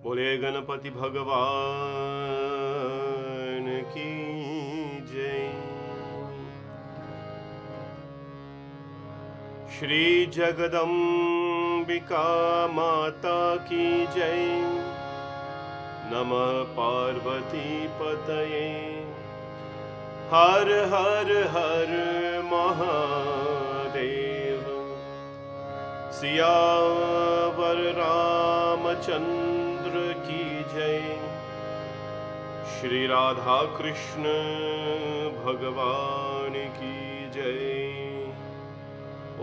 बोले गणपति भगवान की जय। श्री जगदम्बिका माता की जय। नमः पार्वती पतये। हर हर हर महादेव। सियावर रामचंद्र की जय। श्री राधा कृष्ण भगवान की जय।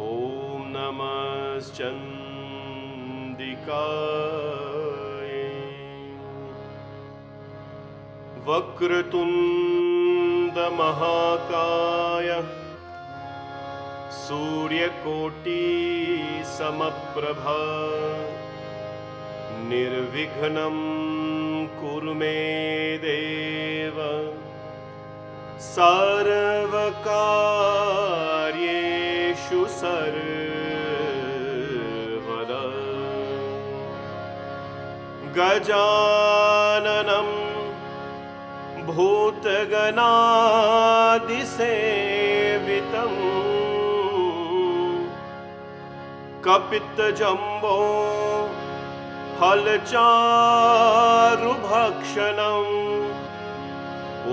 ओम नमः चंडिकाय। वक्रतुंड महाकाय सूर्यकोटि समप्रभा निर्विघ्नं कुरु मे देव सर्वकार्येषु सर्वदा। गजाननं भूतगणादिसेवितम् कपितजम्बो फलचारुभक्षणम्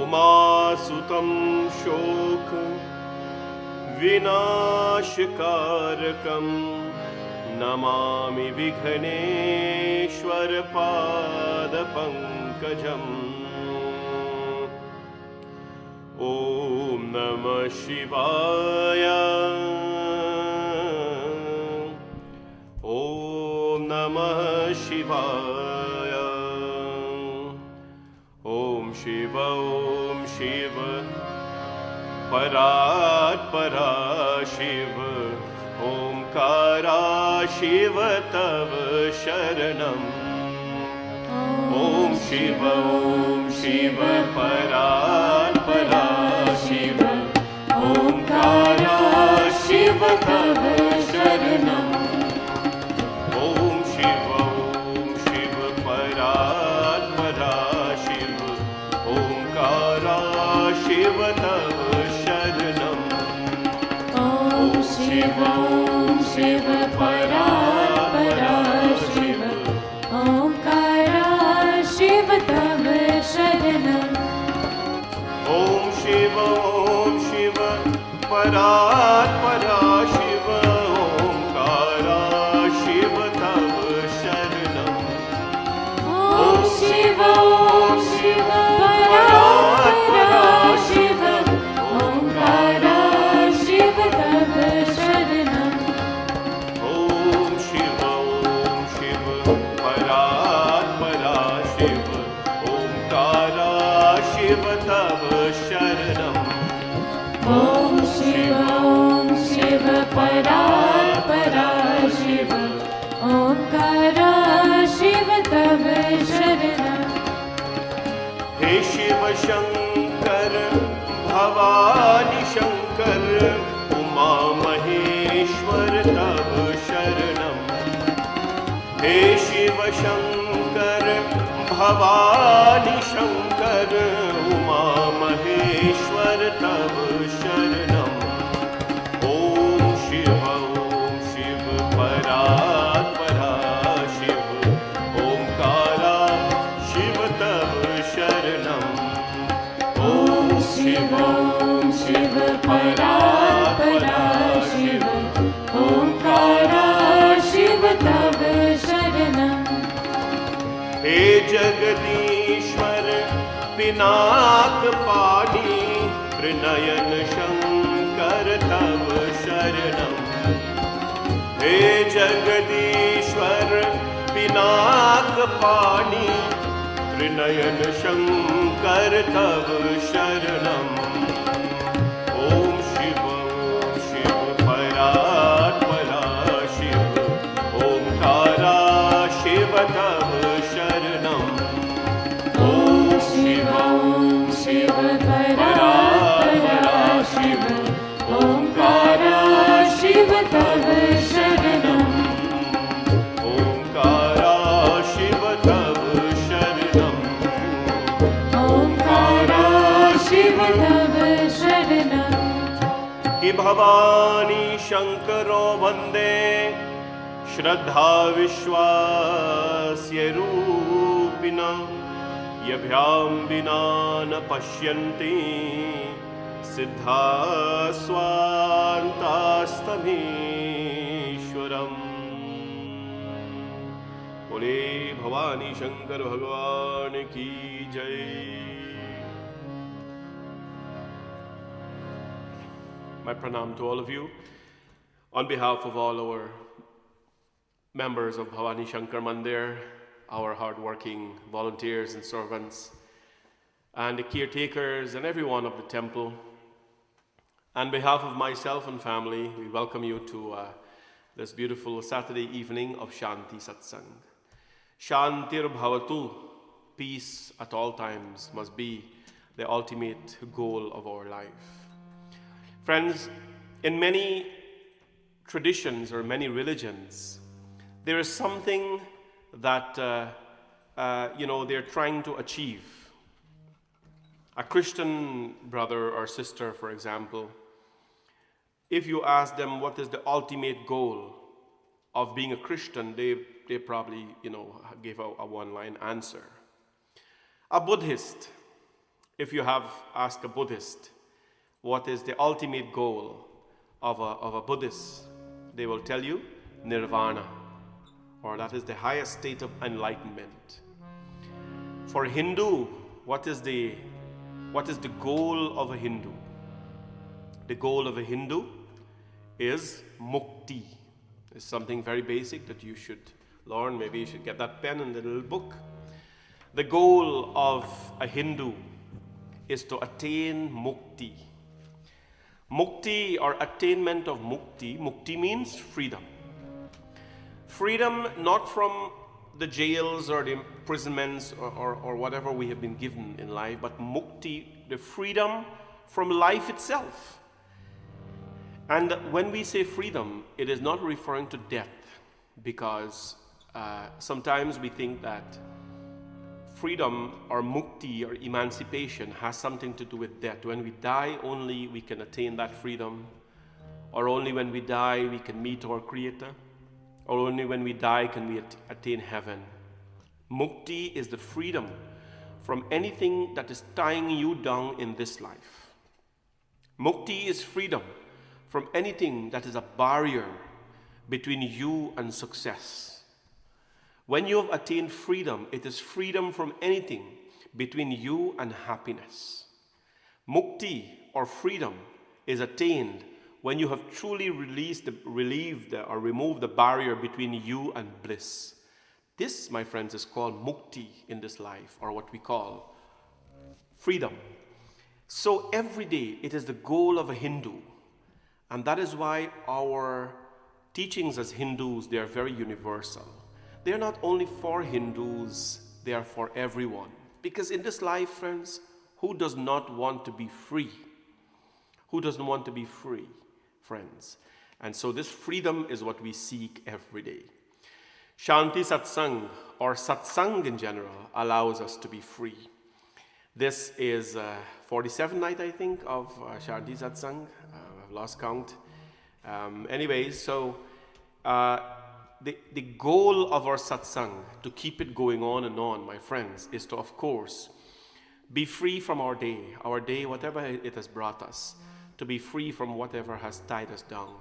उमासुतं शोक विनाशकारकं नमामि विघ्नेश्वर पादपङ्कजम्। ओम नमः शिवाय। ओम नमः शिवाय। ओम शिव परात्परा शिव ओंकारा शिव तव शरणम्। ओम शिव परात्परा शिव ओंकारा शिव तव शरणम्। ओम शिव परात्परा शिव ओंकारा शिव तव शरणम्। ओम शिव परात्परा शिव ओंकारा शिव तव शरणम्। ओम शिव परात्परा शिव ओंकारा शिव तव शरणम्। ओम शिव परात्परा शिव ओंकारा शिव तव शरणम्। ओम शिव परात्परा शिव ओंकारा शिव तव शरणम्। ओम शिव परात्परा शिव ओंकारा शिव तव शरणम्। हे शिव शंकर भवानी शंकर उमा महेश्वर तव शरणम्। हे शिव शंकर भवानी शंकर उमा महेश्वर तव शरणम्। ओम शिव परात्परा शिव ओंकारा शिव तव शरणम्। ओम शिव परात्परा शिव ओंकारा शिव तव शरणम्। हे जगदीश्वर पिनाक पानी त्रिनयन शंकर तव शरणम्। हे जगदीश्वर पिनाक पानी त्रिनयन शंकर तव शरणम्। ओम शिव परात्परा शिव ओंकारा शिव तव शरणम्। ओम शिव परात्परा शिव ओंकारा शिव तव शरणम्। ओंकारा शिव तव भवानी शङ्करो वन्दे श्रद्धा विश्वास्य रूपिणा यभ्यां विना न पश्यन्ति सिद्धा स्वान्तास्तमीश्वरम्। बोले भवानी शंकर भगवान की जय। My pranam to all of you on behalf of all our members of Bhavani Shankar Mandir, our hard-working volunteers and servants, and the caretakers and everyone of the temple. On behalf of myself and family, we welcome you to this beautiful Saturday evening of Shanti Satsangh. Shantir Bhavatu, peace at all times, must be the ultimate goal of our life. Friends, in many traditions or many religions, there is something that they're trying to achieve. A Christian brother or sister, for example, if you ask them what is the ultimate goal of being a Christian, they probably give a one-line answer. A Buddhist, if you have asked a Buddhist what is the ultimate goal of a Buddhist, they will tell you nirvana, or that is the highest state of enlightenment. For a Hindu, what is the goal of a Hindu? The goal of a Hindu is mukti. It's something very basic that you should learn. Maybe you should get that pen and the little book. The goal of a Hindu is to attain mukti. Mukti, or attainment of mukti. Mukti means freedom. Freedom not from the jails or the imprisonments or whatever we have been given in life, but mukti, the freedom from life itself. And when we say freedom, it is not referring to death, because sometimes we think that freedom or mukti or emancipation has something to do with death. When we die, only we can attain that freedom, or only when we die we can meet our Creator, or only when we die can we attain heaven. Mukti is the freedom from anything that is tying you down in this life. Mukti is freedom from anything that is a barrier between you and success. When you have attained freedom, it is freedom from anything between you and happiness. Mukti, or freedom, is attained when you have truly removed the barrier between you and bliss. This, my friends, is called mukti in this life, or what we call freedom. So every day it is the goal of a Hindu, and that is why our teachings as Hindus, they are very universal. They are not only for Hindus, they are for everyone. Because in this life, friends, who does not want to be free? Who doesn't want to be free, friends? And so this freedom is what we seek every day. Shanti Satsangh, or Satsang in general, allows us to be free. This is 47th night, I think, of Shanti Satsangh. I've lost count. The goal of our satsang, to keep it going on and on, my friends, is to, of course, be free from our day, whatever it has brought us, to be free from whatever has tied us down,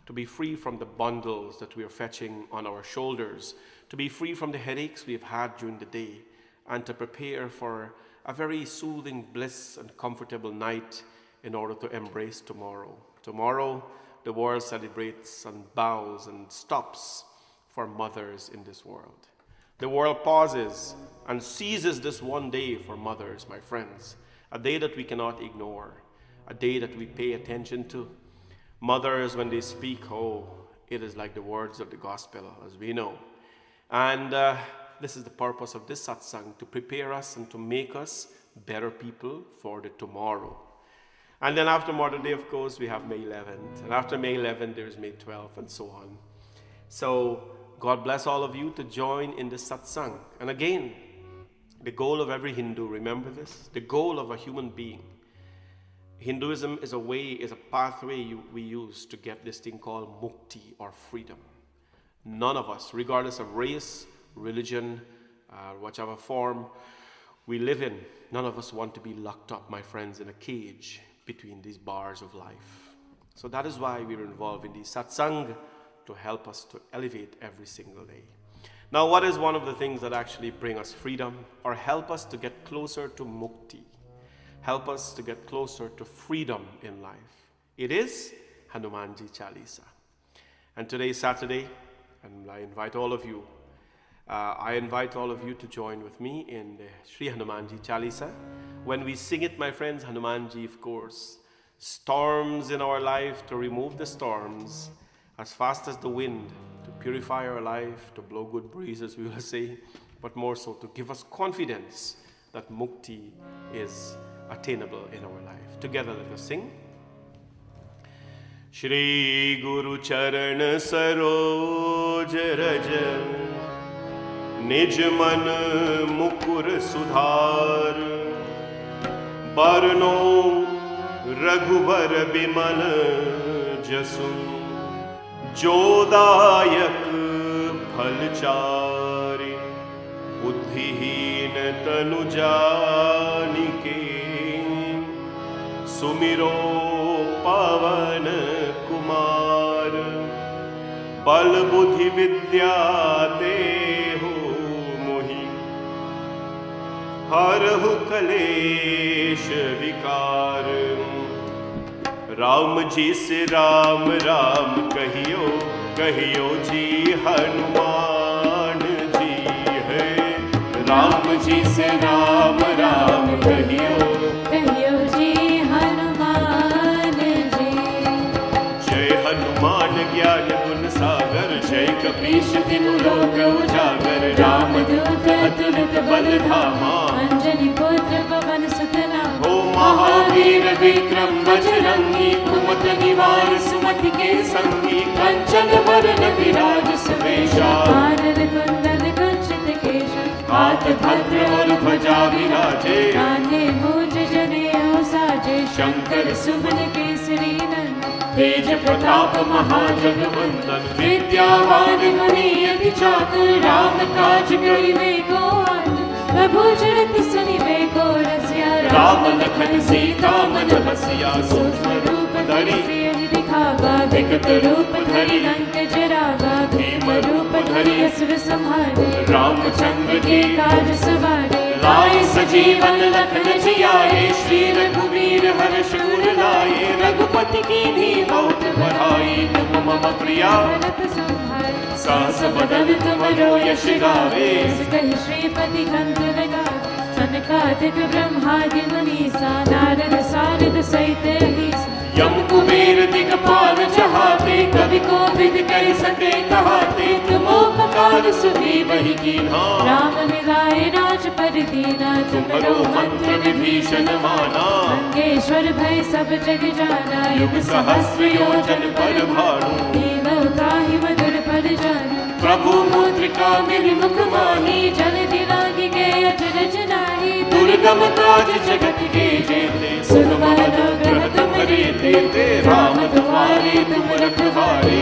to be free from the bundles that we are fetching on our shoulders, to be free from the headaches we have had during the day, and to prepare for a very soothing bliss and comfortable night in order to embrace tomorrow. Tomorrow, the world celebrates and bows and stops for mothers in this world. The world pauses and seizes this one day for mothers, my friends, a day that we cannot ignore, a day that we pay attention to. Mothers, when they speak, it is like the words of the gospel, as we know. And this is the purpose of this satsang, to prepare us and to make us better people for the tomorrow. And then after Mother Day, of course, we have May 11th. And after May 11th, there is May 12th, and so on. So God bless all of you to join in this satsang. And again, the goal of every Hindu, remember this, the goal of a human being Hinduism is a way, is a pathway we use to get this thing called mukti or freedom. None of us, regardless of race, religion, whichever form we live in, none of us want to be locked up, my friends, in a cage between these bars of life. So that is why we're involved in the satsang, to help us to elevate every single day. Now, what is one of the things that actually bring us freedom or help us to get closer to mukti? Help us to get closer to freedom in life. It is Hanumanji Chalisa. And today is Saturday, and I invite all of you to join with me in the Sri Hanumanji Chalisa. When we sing it, my friends, Hanumanji, of course, storms in our life, to remove the storms as fast as the wind, to purify our life, to blow good breezes, we will say, but more so to give us confidence that mukti is attainable in our life. Together let us sing. Shri Guru Charan Saroj Raj Nij Man Mukur Sudhar Barno Raghuvar Biman Jasu Jodayak Phalchari Buddhihin Tanu Janike Sumiro Pavan Kumar Bal Buddhi Vidya Deho Mohi Harhu Kalesh Vikar Ram ji से राम राम कहियो कहियो जी हनुमान जी है राम जी से राम राम कहियो कहियो जी हनुमान जी जय हनुमान ज्ञान गुण सागर जय कपीश तिनु लोक उजागर राम दूत अतुलित बल धामा अंजनी पुत्र पवन सुत नामा महावीर विक्रम बजरंगी कुमत निवार सुमति के संगी कंचन वरण विराज सुवेशा कानन कुंडल कुंचित केश हाथ भद्र और ध्वजा विराजे कान्हे मूंज जनेऊ साजे शंकर सुमन केसरी नंदन तेज प्रताप महाजगवंदन विद्यावान गुणी अति चातुर राम काज करिवे को आतुर प्रभु चरित सुनिवे को रसिया राम लखन सीता मन बसिया सूक्ष्म रूप धरि सियहि दिखावा विकट रूप धरि लंक जरावा भीम रूप धरि असुर संहारे रामचंद्र के काज सवारे लाए सजीवन लखन जियाए श्री रघुवीर हर्ष उर लाए रघुपति कीन्ही बहुत बड़ाई तुम मम प्रिया भरत संभारे सहस बदन तुमरो यश गावे कहि श्रीपति कंठ लगावे सनकादिक ब्रह्मादि मुनीसा नारद सारद सहित अहिसा यम कुबेर दिगपाल चहाते कवि कोविद कह सके कहाते तुम उपकार सुग्रीवहि कीन्हा राम मिलाए राजपद दीना तुमरो मंत्र विभीषण माना मंगेश्वर भय सब जग जाना युग सहस्र योजन पर भानु लीलो ताहि मधुर पद जाना प्रभु मुद्रिका मिलि मुख माही जल दिलागी गए अचरज नाही दुर्गम काज जगत के जेते सुन मनोग्रह तुम्हारे देते राम तुम्हारे तुम रखवारे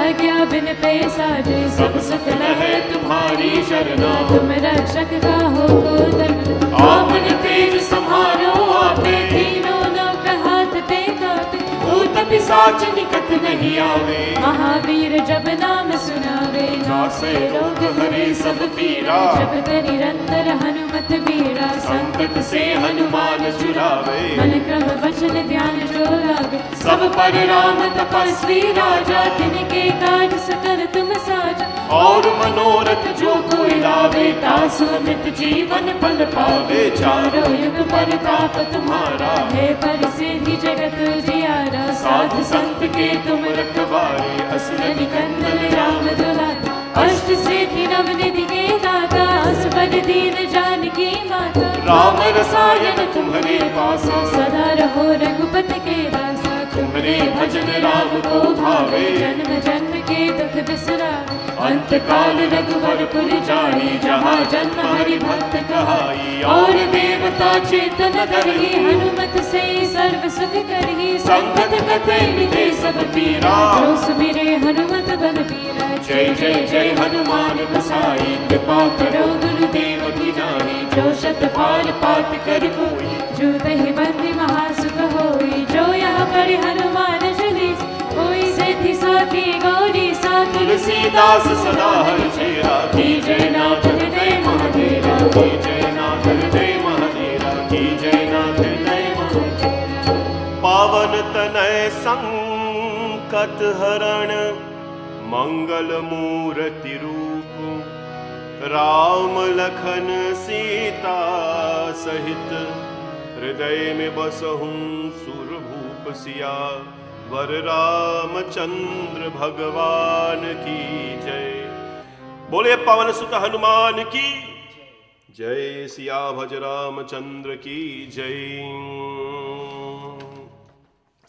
आज्ञा बिन पैसारे सब सुख है तुम्हारी शरणा तुम रक्षक काहू को धरना आपन तेज समारो आपे तीनों लोक हाथ टेकाते भूत पिशाच निकट नहीं आवे महावीर जब नाम सुनावे नासे रोग हरे सब पीरा जगत निरंतर हनुमत बीरा संकट से हनुमान छुड़ावे मन क्रम वचन ध्यान जो लागे सब पर राम तपस्वी राजा तिनके काज सकल तुम साजा और मनोरथ जो कोई लावे तासु अमित जीवन फल पावे चारों युग परताप तुम्हारा है परिसिद्धि जगत जियारा साधु संत के तुम रखवारे असुर निकंदन राम दुलारे अष्ट सिद्धि नवनिधि के दाता असबर दीन जानकी माता राम रसायन तुम्हारे पासा सदा रहो रघुपति के दासा तुम्हारे भजन राम को भावे जन्म जन्म के दुख बिसरावे अंत काल रघुवरपुर जाई जहाँ जन्म हरि भक्त कहाई और देवता चेतन धरहि हनुमत से सर्व साथ करही संकट कटे मिटे सब पीरा। जो सुमिरे हनुमत बल बीरा। जय जय जय हनुमान गोसाई, कृपा करो गुरुदेव की नाई। जो शत बार पाठ कर कोई, जो दहि बंदी महासुख होई। जो यहाँ पर हनुमान चालीस, कोई सेठि साथी गौरी सा। तुलसीदास सदा हरिचेरा, की जय नाथ हृदय महादेवा। की जय नाथ हृदय महादेवा, की जय नाथ हृदय महादेवा। पावन तनय संकट हरण, मंगल मूर्ति रूप। राम लखन सीता सहित, हृदय में बसहूँ सुरभूप सिया। वर रामचंद्र भगवान की जय। बोले पवन सुत हनुमान की जय। सिया भज रामचंद्र की जय।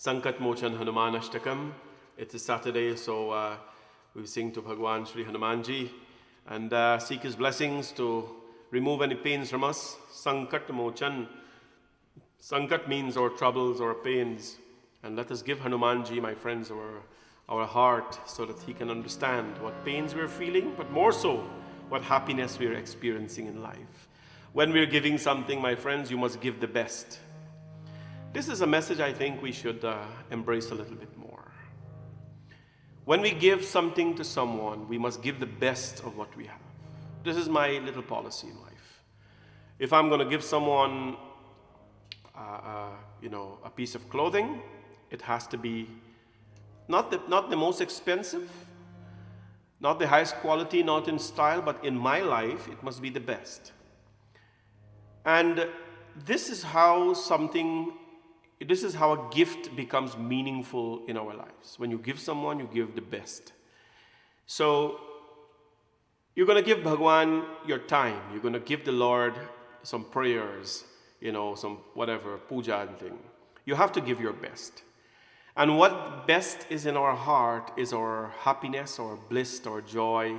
संकट Mochan Hanuman Ashtakam. It's a Saturday, so we sing to Bhagwan Shri Hanumanji and seek his blessings to remove any pains from us. Sankat mochan. Sankat means our troubles, our pains. And let us give Hanumanji, my friends, our heart so that he can understand what pains we're feeling, but more so, what happiness we're experiencing in life. When we're giving something, my friends, you must give the best. This is a message I think we should embrace a little bit more. When we give something to someone, we must give the best of what we have. This is my little policy in life. If I'm going to give someone, a piece of clothing, it has to be not the most expensive, not the highest quality, not in style, but in my life, it must be the best. And this is how a gift becomes meaningful in our lives. When you give someone, you give the best. So you're going to give Bhagwan your time. You're going to give the Lord some prayers, some whatever, puja and thing. You have to give your best. And what best is in our heart is our happiness, our bliss, our joy.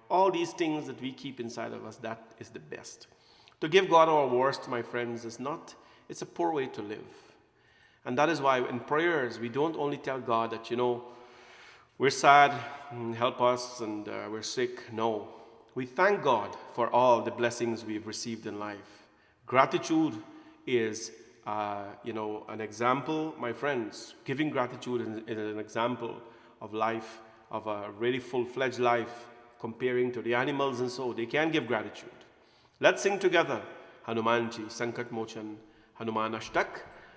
All these things that we keep inside of us, that is the best. To give God our worst, my friends, it's a poor way to live. And that is why in prayers, we don't only tell God that, we're sad, help us, and we're sick. No. We thank God for all the blessings we've received in life. Gratitude is, an example, my friends. Giving gratitude is an example of life, of a really full-fledged life, comparing to the animals and so. They can give gratitude. Let's sing together. Hanumanji, Sankat Mochan, Hanuman Ashtak.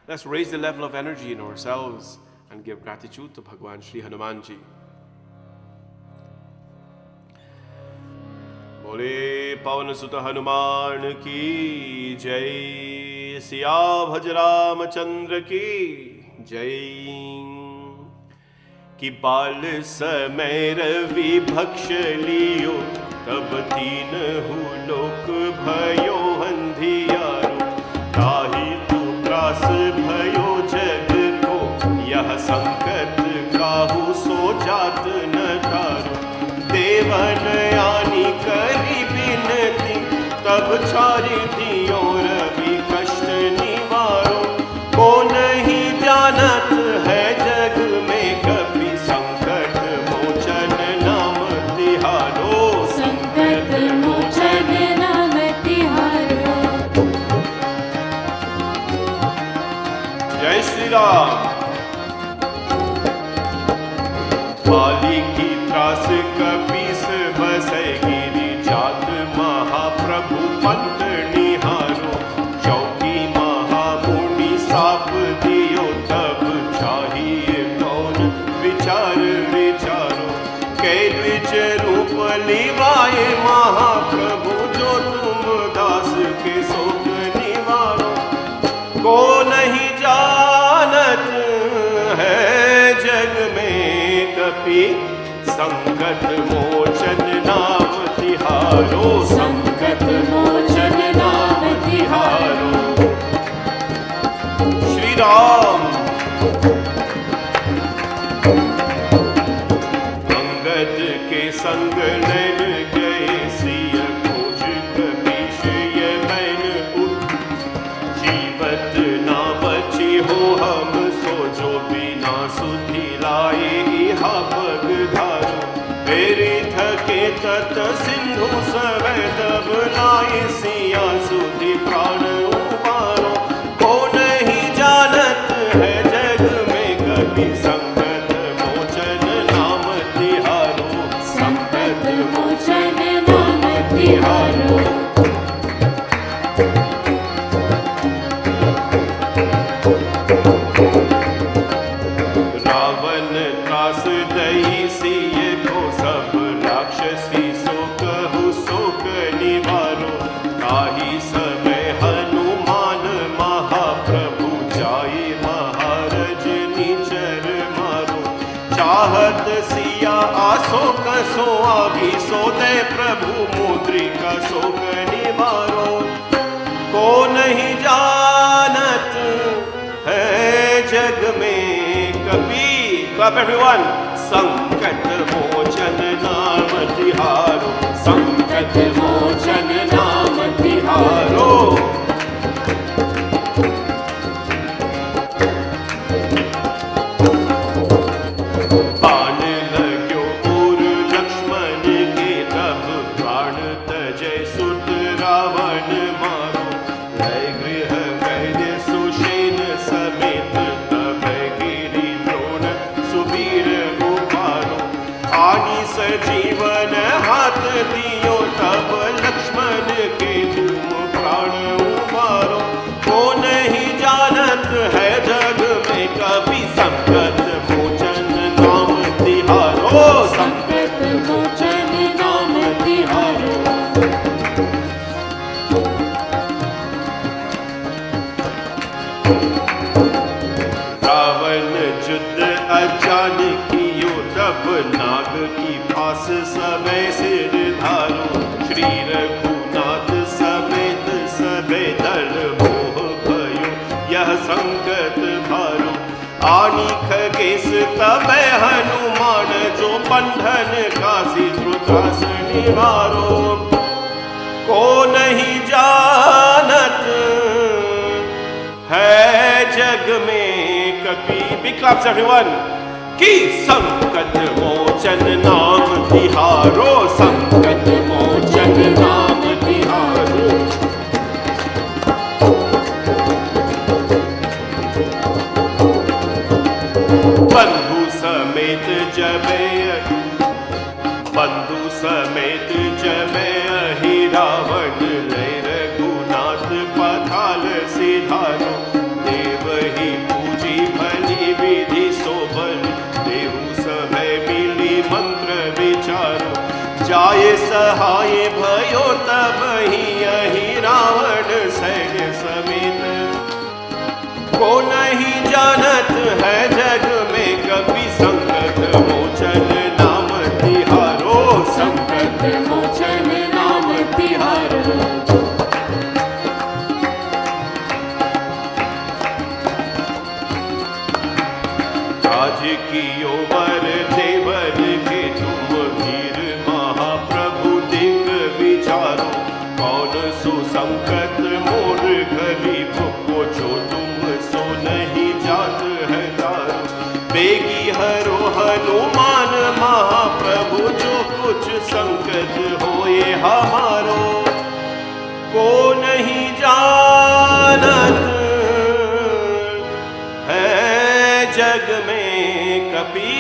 Let's raise the level of energy in ourselves and give gratitude to Bhagwan Shri Hanumanji. Bole Pavan Sutta Hanuman ki jai. Siya भज रामचंद्र की जय। कि बाल समय रवि भक्ष लियो, तब तीनहु लोक भयो अंधियारो। ताहि तू त्रास भयो जग को, यह संकट काहू सो जात न तारो। देवन यानी करी बिनती, तब छारी दियो रवि कष्ट निवारो। को नहीं जानत है जग में कपि, संकट मोचन नाम तिहारो। संकट मोचन नाम तिहारो। जय श्री राम। बाली की त्रास कपीस बसै गिरि, जात महाप्रभु पंत निहारो। चौकी महामुनि साप दियो, तब चाहिए कौन विचार विचारो। कै द्विज रूप लिवाए महाप्रभु, जो तुम दास के शोक निवारो। को नहीं जानत है जग में कपि, संकट मोचन नाम तिहारो। संकट मोचन नाम तिहारो। श्री राम। अंगद के संग नैन गए, सिय खोज कपीश ये मैन उठ। जीवत ना बची हो हम धनु समय तब लाई सिया सुधी प्राण उबारो। को नहीं जानत है जग में कभी संकट मोचन नाम तिहारो। संकट मोचन नाम तिहारो। रावण त्रास दई सिय को सब राक्षसी सो कहु शोक निवारो। ताहि समय हनुमान महाप्रभु जाए महारज निचर मारो। चाहत सिया आशोक सो आगी सो दे प्रभु मुद्रिका शोक निवारो। को नहीं जानत है जग में कभी। Clap everyone. संकट मोचन नाम तिहारो। संकट मोचन नाम तिहारो। बाण लग्यो उर लक्ष्मण के तब प्राण तजय सुत रावण मारो। लय गृह वैद्य सुषेण समेत तब गिरि द्रोण सुबीर उपारो। आनी सजीवन हाथ दियो तब लक्ष्मण के तुम प्राण उबारो। को नहीं जानत है जग में कभी संकट मोचन नाम तिहारो। संकट मोचन नाम तिहारो। रावण युद्ध अजान कियो तब नाग की फांस समय सिर धारो। श्री रघुनाथ समेत सबे दल मोह भयो यह संकट भारो। आनी खगेश तबै हनुमान जो बंधन कासी ध्रुतास निवारो। को नहीं जानत है जग में कभी। Big claps everyone. कि संकट मोचन नाम तिहारो। संकट मोचन नाम तिहारो। बंधु समेत जबे अहि रावण लय रघुनाथ पथाल सिधारो। देव ही पूजी भली विधि शोभन देहु समय मिली मंत्र विचारो। जाए सहाय भयो तब ही अहि रावण सैन्य समेत। को नहीं जानत है जग में कभी संकट मोचन नाम तिहारो। संकट मोचन नाम तिहारो। राज कियो वर देवर के तुम वीर महाप्रभु दिग विचारो। कौन सुसंकट मोर गरीब को जो तुम सो नहीं जात है तारो। बेगी हरो हनुमान महाप्रभु जो कुछ संकट होए हमारो। को नहीं जानत है जग में कभी।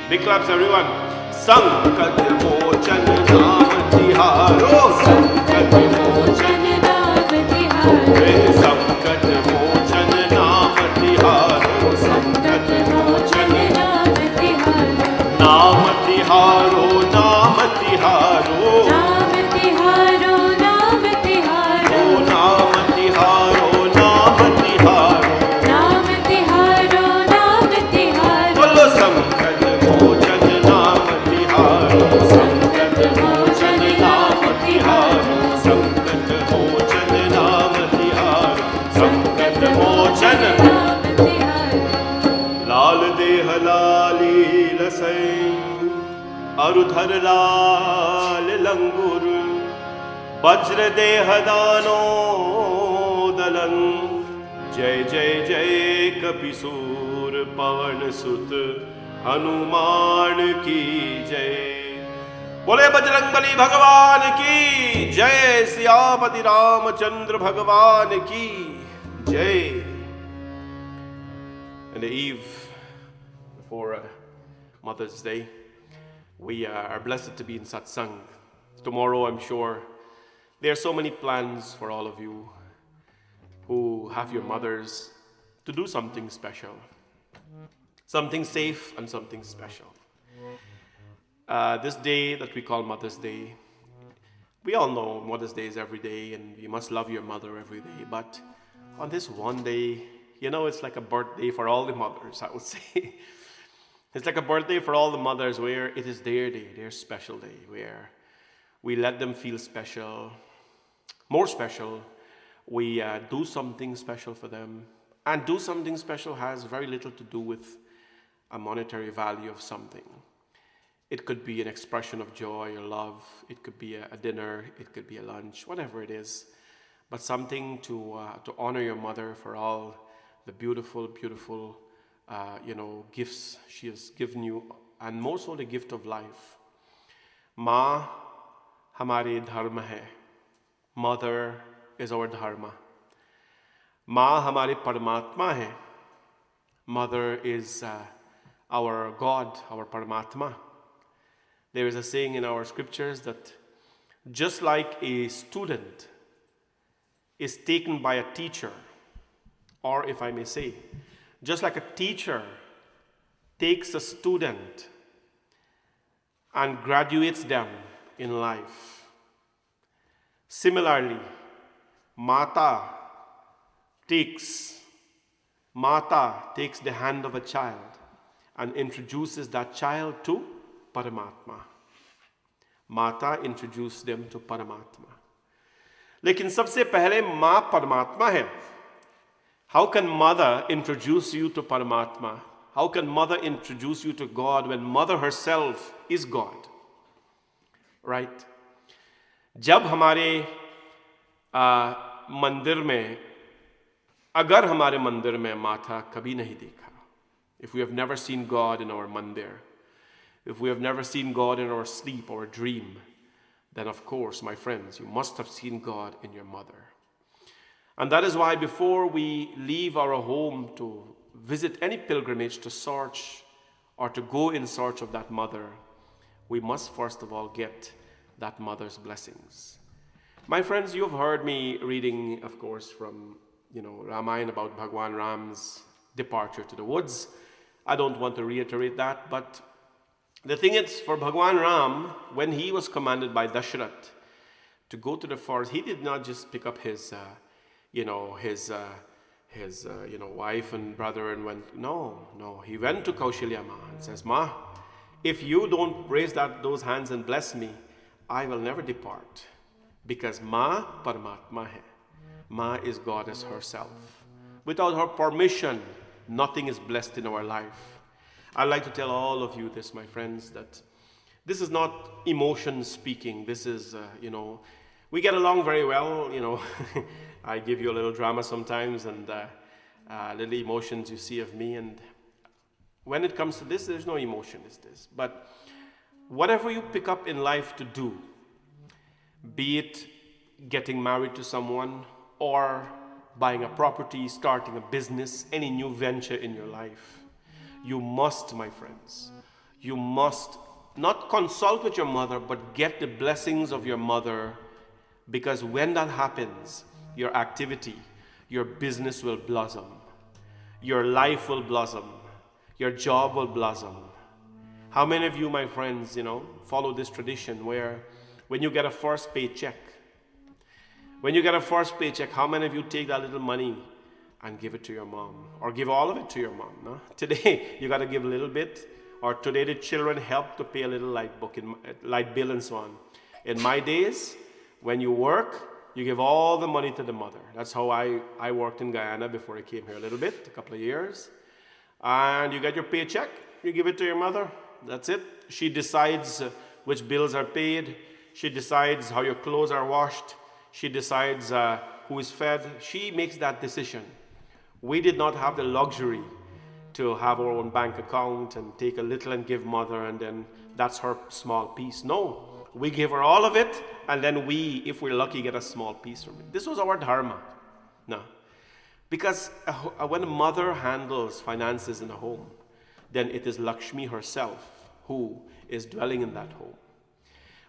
Big claps everyone. संकट मोचन नाम तिहारो। संकट मोचन नाम तिहारो। संकट मोचन नाम तिहारो। संकट मोचन नाम तिहारो। नाम तिहारो। नाम तिहारो। नाम तिहारो। नाम तिहारो। नाम तिहारो। नाम तिहारो। नाम तिहारो। नाम तिहारो। बोलो संकट मोचन नाम तिहारो। संकट मोचन नाम तिहारो। संकट मोचन नाम तिहारो। संकट मोचन नाम तिहारो। लाल देह लाली लसै अरुधर लाल लंगुर। वज्र देह दानो दलन। जय जय जय कपिसूर पवन सुत हनुमान की जय। बोले बजरंगबली भगवान की जय, सियापति रामचंद्र भगवान की जय. In the eve before Mother's Day, we are blessed to be in Satsang. Tomorrow, I'm sure, there are so many plans for all of you who have your mothers to do something special, something safe and something special. This day that we call Mother's Day, we all know Mother's Day is every day and you must love your mother every day. But on this one day, you know, it's like a birthday for all the mothers, I would say. It's like a birthday for all the mothers where it is their day, their special day, where we let them feel special, more special. We do something special for them. And do something special has very little to do with a monetary value of something. It could be an expression of joy or love. It could be a dinner. It could be a lunch, whatever it is. But something to honor your mother for all the beautiful, beautiful, gifts she has given you, and most of the gift of life. माँ हमारे धर्म है. Mother is our dharma. माँ हमारे परमात्मा है. Mother is our God, our Paramatma. There is a saying in our scriptures that just like a student is taken by a teacher, or if I may say, just like a teacher takes a student and graduates them in life, similarly, Mata takes the hand of a child and introduces that child to Paramatma. Mata introduced them to Paramatma. लेकिन सबसे पहले माँ परमात्मा है. How can mother introduce you to Paramatma? How can mother introduce you to God when mother herself is God? Right? जब हमारे मंदिर में, अगर हमारे मंदिर में माता कभी नहीं देखा, if we have never seen God in our mandir, if we have never seen God in our sleep or dream, then of course, my friends, you must have seen God in your mother. And that is why before we leave our home to visit any pilgrimage to search or to go in search of that mother, we must first of all get that mother's blessings. My friends, you've heard me reading, of course, from Ramayana about Bhagwan Ram's departure to the woods. I don't want to reiterate that, but the thing is, for Bhagwan Ram, when he was commanded by Dashrath to go to the forest, he did not just pick up his wife and brother and went. No. He went to Kaushalya Ma and says, Ma, if you don't raise those hands and bless me, I will never depart, because Ma Paramatma hai. Ma is Goddess herself. Without her permission, nothing is blessed in our life. I'd like to tell all of you this, my friends, that this is not emotion speaking. This is, we get along very well, I give you a little drama sometimes and little emotions you see of me. And when it comes to this, there's no emotion, is this. But whatever you pick up in life to do, be it getting married to someone or buying a property, starting a business, any new venture in your life, you must, my friends, you must not consult with your mother, but get the blessings of your mother, because when that happens, your activity, your business will blossom, your life will blossom, your job will blossom. How many of you, my friends, follow this tradition where when you get a first paycheck, how many of you take that little money and give it to your mom, or give all of it to your mom? No? Today, you got to give a little bit, or today the children help to pay a little light bill and so on. In my days, when you work, you give all the money to the mother. That's how I worked in Guyana before I came here a couple of years. And you get your paycheck, you give it to your mother. That's it. She decides which bills are paid. She decides how your clothes are washed. She decides who is fed. She makes that decision. We did not have the luxury to have our own bank account and take a little and give mother, and then that's her small piece. No, We give her all of it, and then we, if we're lucky, get a small piece from it. This was our dharma. No. Because when a mother handles finances in a home, then it is Lakshmi herself who is dwelling in that home.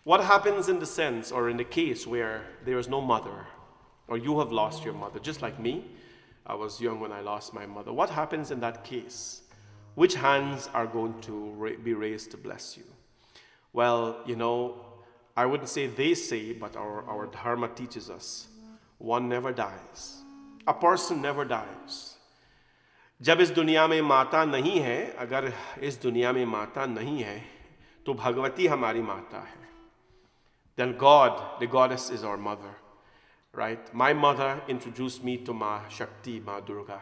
What happens in the sense or in the case where there is no mother, or you have lost your mother, just like me? I was young when I lost my mother. What happens in that case? Which hands are going to be raised to bless you? Well, I wouldn't say they say, but our dharma teaches us, one never dies. A person never dies. जब इस दुनिया में माता नहीं है, अगर इस दुनिया में माता नहीं है, तो भगवती हमारी माता है. Then God, the goddess, is our mother, right? My mother introduced me to Ma Shakti, Ma Durga.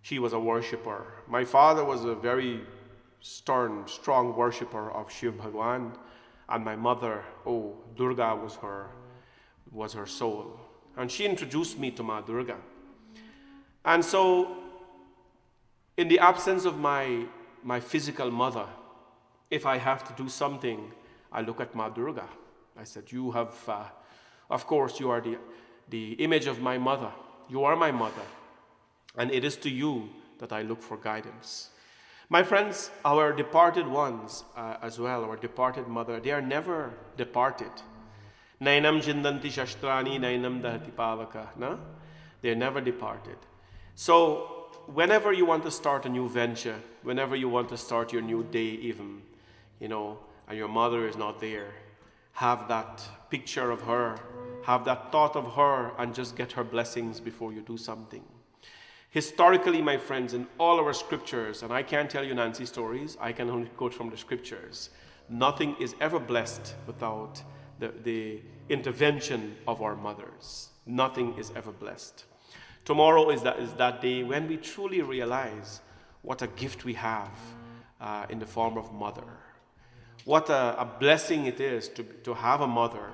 She was a worshipper. My father was a very stern, strong worshipper of Shiv Bhagwan, and my mother, Durga was her soul. And she introduced me to Ma Durga. And so, in the absence of my physical mother, if I have to do something, I look at Ma Durga. I said, you have, of course, you are the image of my mother. You are my mother. And it is to you that I look for guidance. My friends, our departed ones as well, our departed mother, they are never departed. Nainam jindanti shastrani, nainam dahati pavaka. No? They're never departed. So, whenever you want to start a new venture, whenever you want to start your new day even, and your mother is not there, have that picture of her, have that thought of her, and just get her blessings before you do something. Historically, my friends, in all our scriptures, and I can't tell you Nancy stories, I can only quote from the scriptures, nothing is ever blessed without the intervention of our mothers. Nothing is ever blessed. Tomorrow is that day when we truly realize what a gift we have in the form of mother. What a blessing it is to have a mother,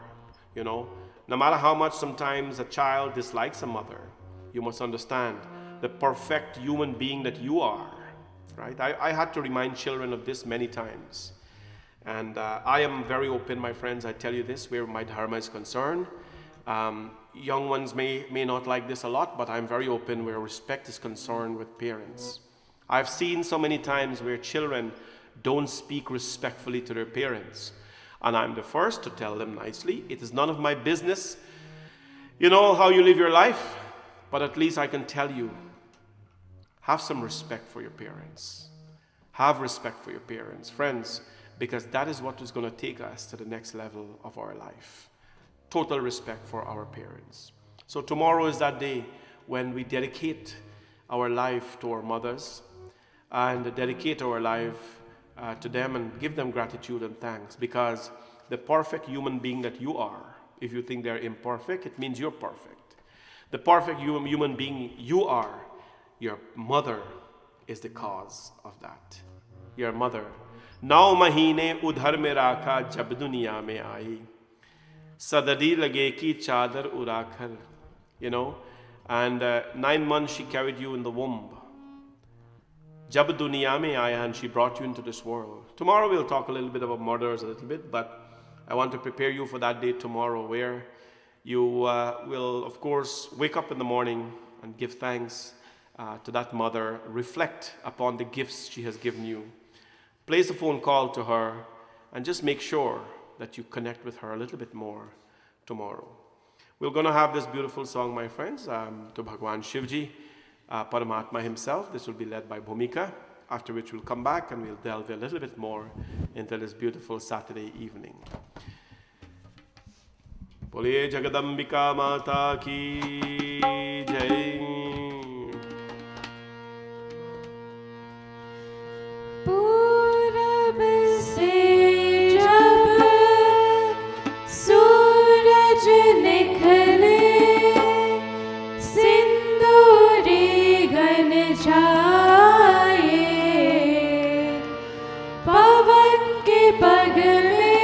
No matter how much sometimes a child dislikes a mother, you must understand the perfect human being that you are, right? I had to remind children of this many times. And I am very open, my friends. I tell you this, where my dharma is concerned. Young ones may not like this a lot, but I'm very open where respect is concerned with parents. I've seen so many times where children don't speak respectfully to their parents. And I'm the first to tell them nicely, it is none of my business, how you live your life, but at least I can tell you, have some respect for your parents. Have respect for your parents, friends, because that is what is going to take us to the next level of our life. Total respect for our parents. So tomorrow is that day when we dedicate our life to our mothers and dedicate our life to them and give them gratitude and thanks, because the perfect human being that you are, if you think they're imperfect, it means you're perfect. The perfect human being you are, your mother is the cause of that. Your mother. 9 महीने उधर में राखा जब दुनिया में आई, सदरी लगे की चादर उड़ाकर, and 9 months she carried you in the womb. Jab duniya mein aaya, and she brought you into this world. Tomorrow we'll talk a little bit about mothers a little bit, but I want to prepare you for that day tomorrow where you will, of course, wake up in the morning and give thanks to that mother, reflect upon the gifts she has given you, place a phone call to her, and just make sure that you connect with her a little bit more tomorrow. We're going to have this beautiful song, my friends, to Bhagwan Shivji, Paramatma himself. This will be led by Bhumika, after which we'll come back and we'll delve a little bit more into this beautiful Saturday evening. Bole Jagadambika Mata Ki Jai. पूरब से जब सूरज निकले, सिंदूरी घन छाए, पवन के पग में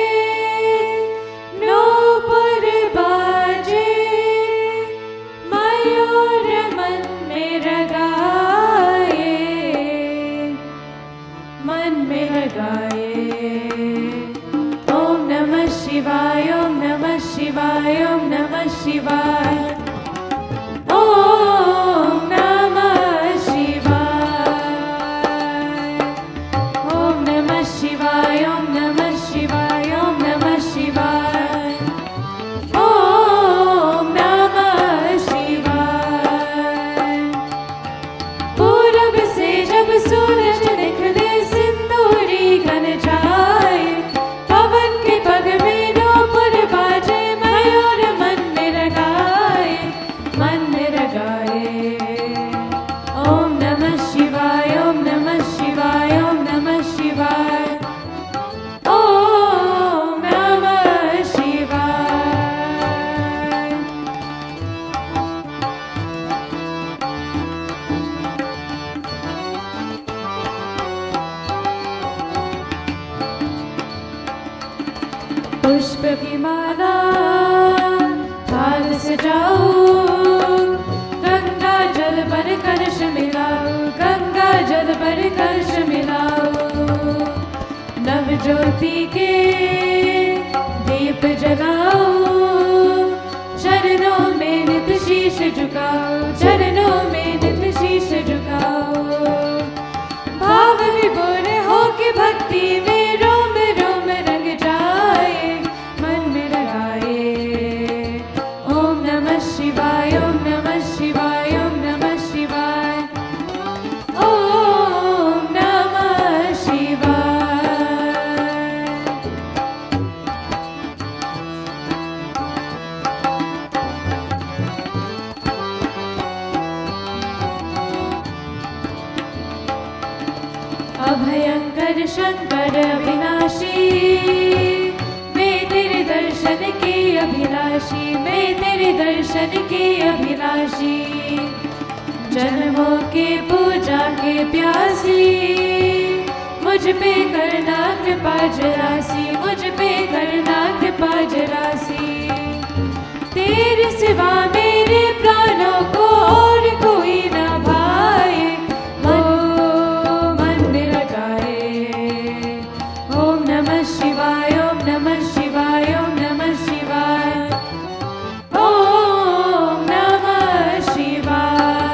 नूपुर बाजे, मैया पुष्प की माला हार सजाओ, गंगा जल पर कलश मिलाओ, गंगा जल पर कलश मिलाओ। नव ज्योति के दीप जलाओ, चरणों में नित शीश झुकाओ, चरणों में नित शीश झुकाओ। भाव विभोर हो के भक्ति में रोम रोम रंग जाए, मन में लगाए ओम नमः शिवाय, ओम नमः शिवाय, ओम नमः शिवाय, ओम नमः शिवाय। अभयंकर शंकर अविनाशी, मैं तेरे दर्शन के अभिलाषी, मैं तेरे दर्शन के अभिलाषी। जन्मों के पूजा के प्यासी, मुझ पे करना कृपा जरासी, मुझ पे करना कृपा जरासी। तेरे सिवा मेरे प्राणों को और कोई न भाए, मन में लगाए ओम नमः शिवाय, ओम नमः शिवाय, ओम नमः शिवाय, ओम नमः शिवाय।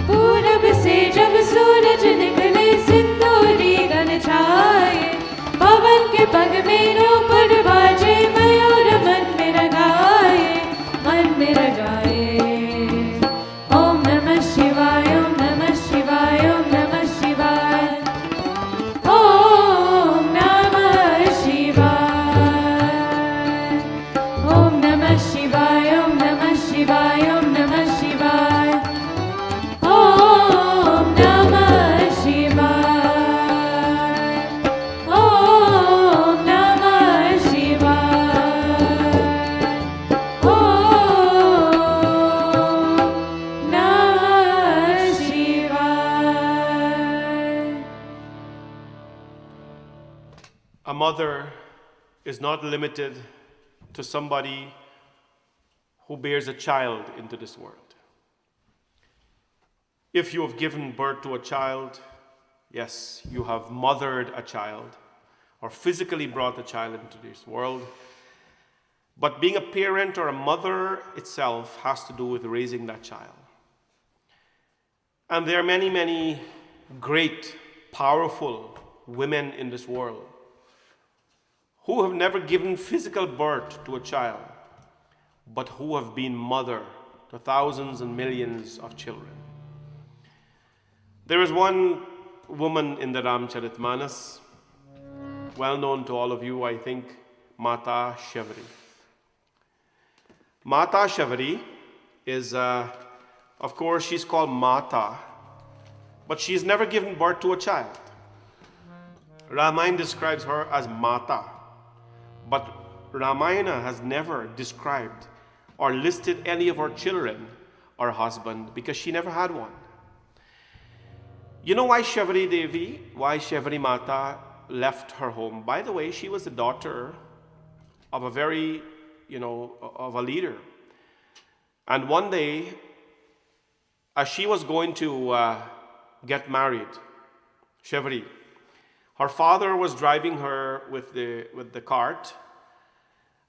पूरब से जब सूरज निकले सिंदूरी गन छाए, पवन के पग में नूपुर बाजे, मयूर मन में रगाए, मन में रगाए ओम नमः शिवाय, ओम नमः शिवाय, ओम नमः शिवाय, ओम नमः शिवाय, ओम नमः शिवाय, ओम नमः शिवाय, ओम नमः शिवाय, ओम नमः शिवाय, ओम नमः शिवाय, ओम नमः शिवाय। A mother is not limited to somebody who bears a child into this world. If you have given birth to a child, yes, you have mothered a child or physically brought a child into this world. But being a parent or a mother itself has to do with raising that child. And there are many, many great, powerful women in this world who have never given physical birth to a child, but who have been mother to thousands and millions of children. There is one woman in the Ramcharitmanas, well known to all of you, I think, Mata Shavari. Mata Shavari is, of course, she's called Mata, but she's never given birth to a child. Ramayana describes her as Mata, but Ramayana has never described or listed any of her children or husband because she never had one. You know why Shavari Devi, why Shavari Mata left her home? By the way, she was the daughter of a very, of a leader. And one day, as she was going to get married, Shavari, her father was driving her with the cart,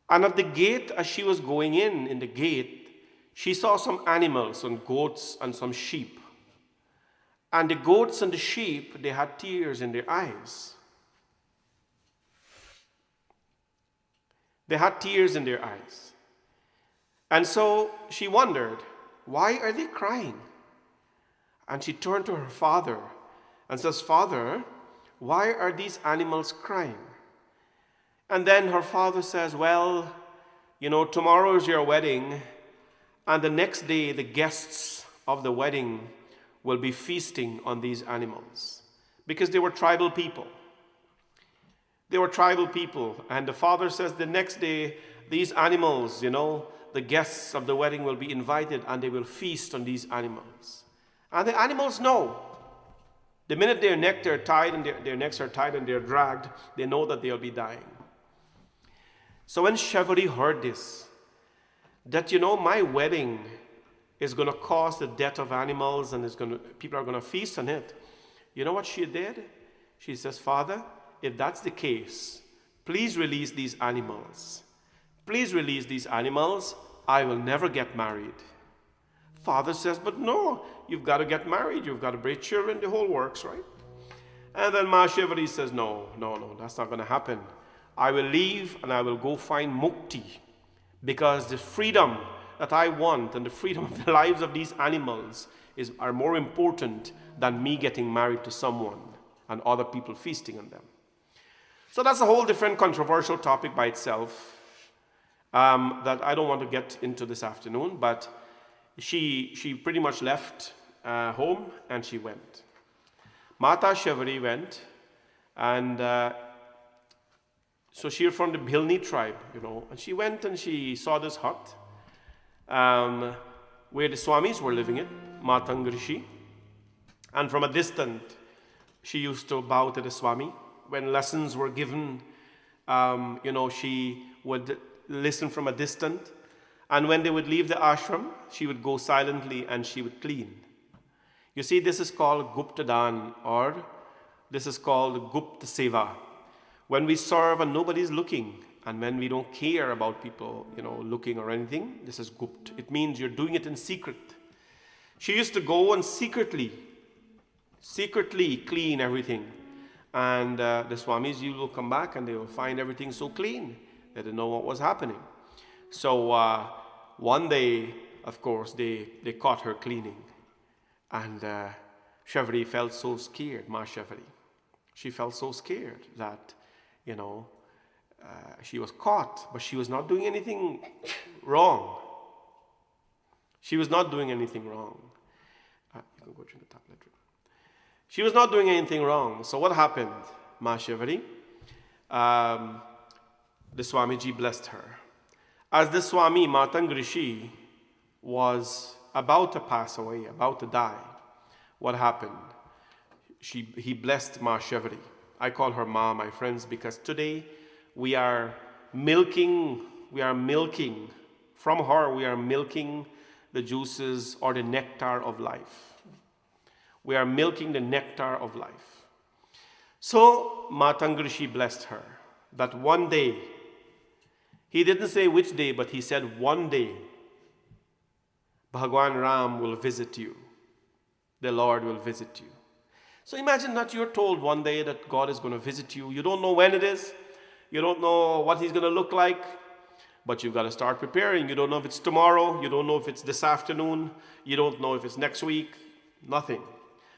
and at the gate, as she was going in the gate, she saw some animals, some goats and some sheep. And the goats and the sheep, they had tears in their eyes. They had tears in their eyes. And so she wondered, why are they crying? And she turned to her father and says, Father, why are these animals crying? And then her father says, well, tomorrow is your wedding, and the next day the guests of the wedding will be feasting on these animals. Because they were tribal people. They were tribal people. And the father says the next day, these animals, the guests of the wedding will be invited and they will feast on these animals. And the animals know. The minute their necks are tied and their necks are tied and they're dragged, they know that they'll be dying. So when Sheveri heard this, that, my wedding is going to cause the death of animals and people are going to feast on it, you know what she did? She says, Father, if that's the case, please release these animals. Please release these animals. I will never get married. Father says, but no, you've got to get married. You've got to bring children, the whole works, right? And then Ma Sheveri says, no, that's not going to happen. I will leave and I will go find mukti, because the freedom that I want and the freedom of the lives of these animals are more important than me getting married to someone and other people feasting on them. So that's a whole different controversial topic by itself that I don't want to get into this afternoon, but she pretty much left home and she went. Mata Sheveri went, and so she's from the Bhilni tribe, and she went and she saw this hut where the Swamis were living in, Matangrishi. And from a distance, she used to bow to the Swami. When lessons were given, she would listen from a distance. And when they would leave the ashram, she would go silently and she would clean. You see, this is called Gupta Dan, or this is called Gupta Seva. When we serve and nobody's looking, and when we don't care about people, looking or anything, this is Gupt. It means you're doing it in secret. She used to go and secretly clean everything. And the Swamis, you will come back and they will find everything so clean. They didn't know what was happening. So one day, of course, they caught her cleaning. And Sheveri felt so scared, Ma Sheveri. She felt so scared that, she was caught, but she was not doing anything wrong. She was not doing anything wrong. You can go to the tablet room. She was not doing anything wrong. So what happened, Ma Sheveri? The Swamiji blessed her. As the Swami, Matangrishi, was about to pass away, about to die, what happened? He blessed Ma Sheveri. I call her Ma, my friends, because today we are milking from her, we are milking the juices or the nectar of life. We are milking the nectar of life. So Matangrishi blessed her that one day, he didn't say which day, but he said one day, Bhagwan Ram will visit you. The Lord will visit you. So imagine that you're told one day that God is going to visit you. You don't know when it is. You don't know what he's going to look like. But you've got to start preparing. You don't know if it's tomorrow. You don't know if it's this afternoon. You don't know if it's next week. Nothing.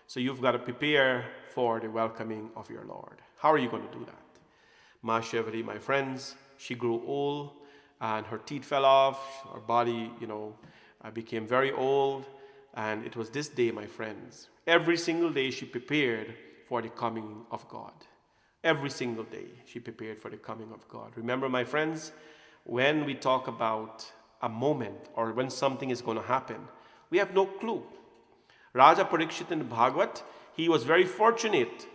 So you've got to prepare for the welcoming of your Lord. How are you going to do that? Ma Sheveri, my friends, she grew old and her teeth fell off. Her body, became very old. And it was this day, my friends. Every single day she prepared for the coming of God. Every single day she prepared for the coming of God. Remember, my friends, when we talk about a moment or when something is going to happen, we have no clue. Raja Parikshit in the Bhagavad, he was very fortunate.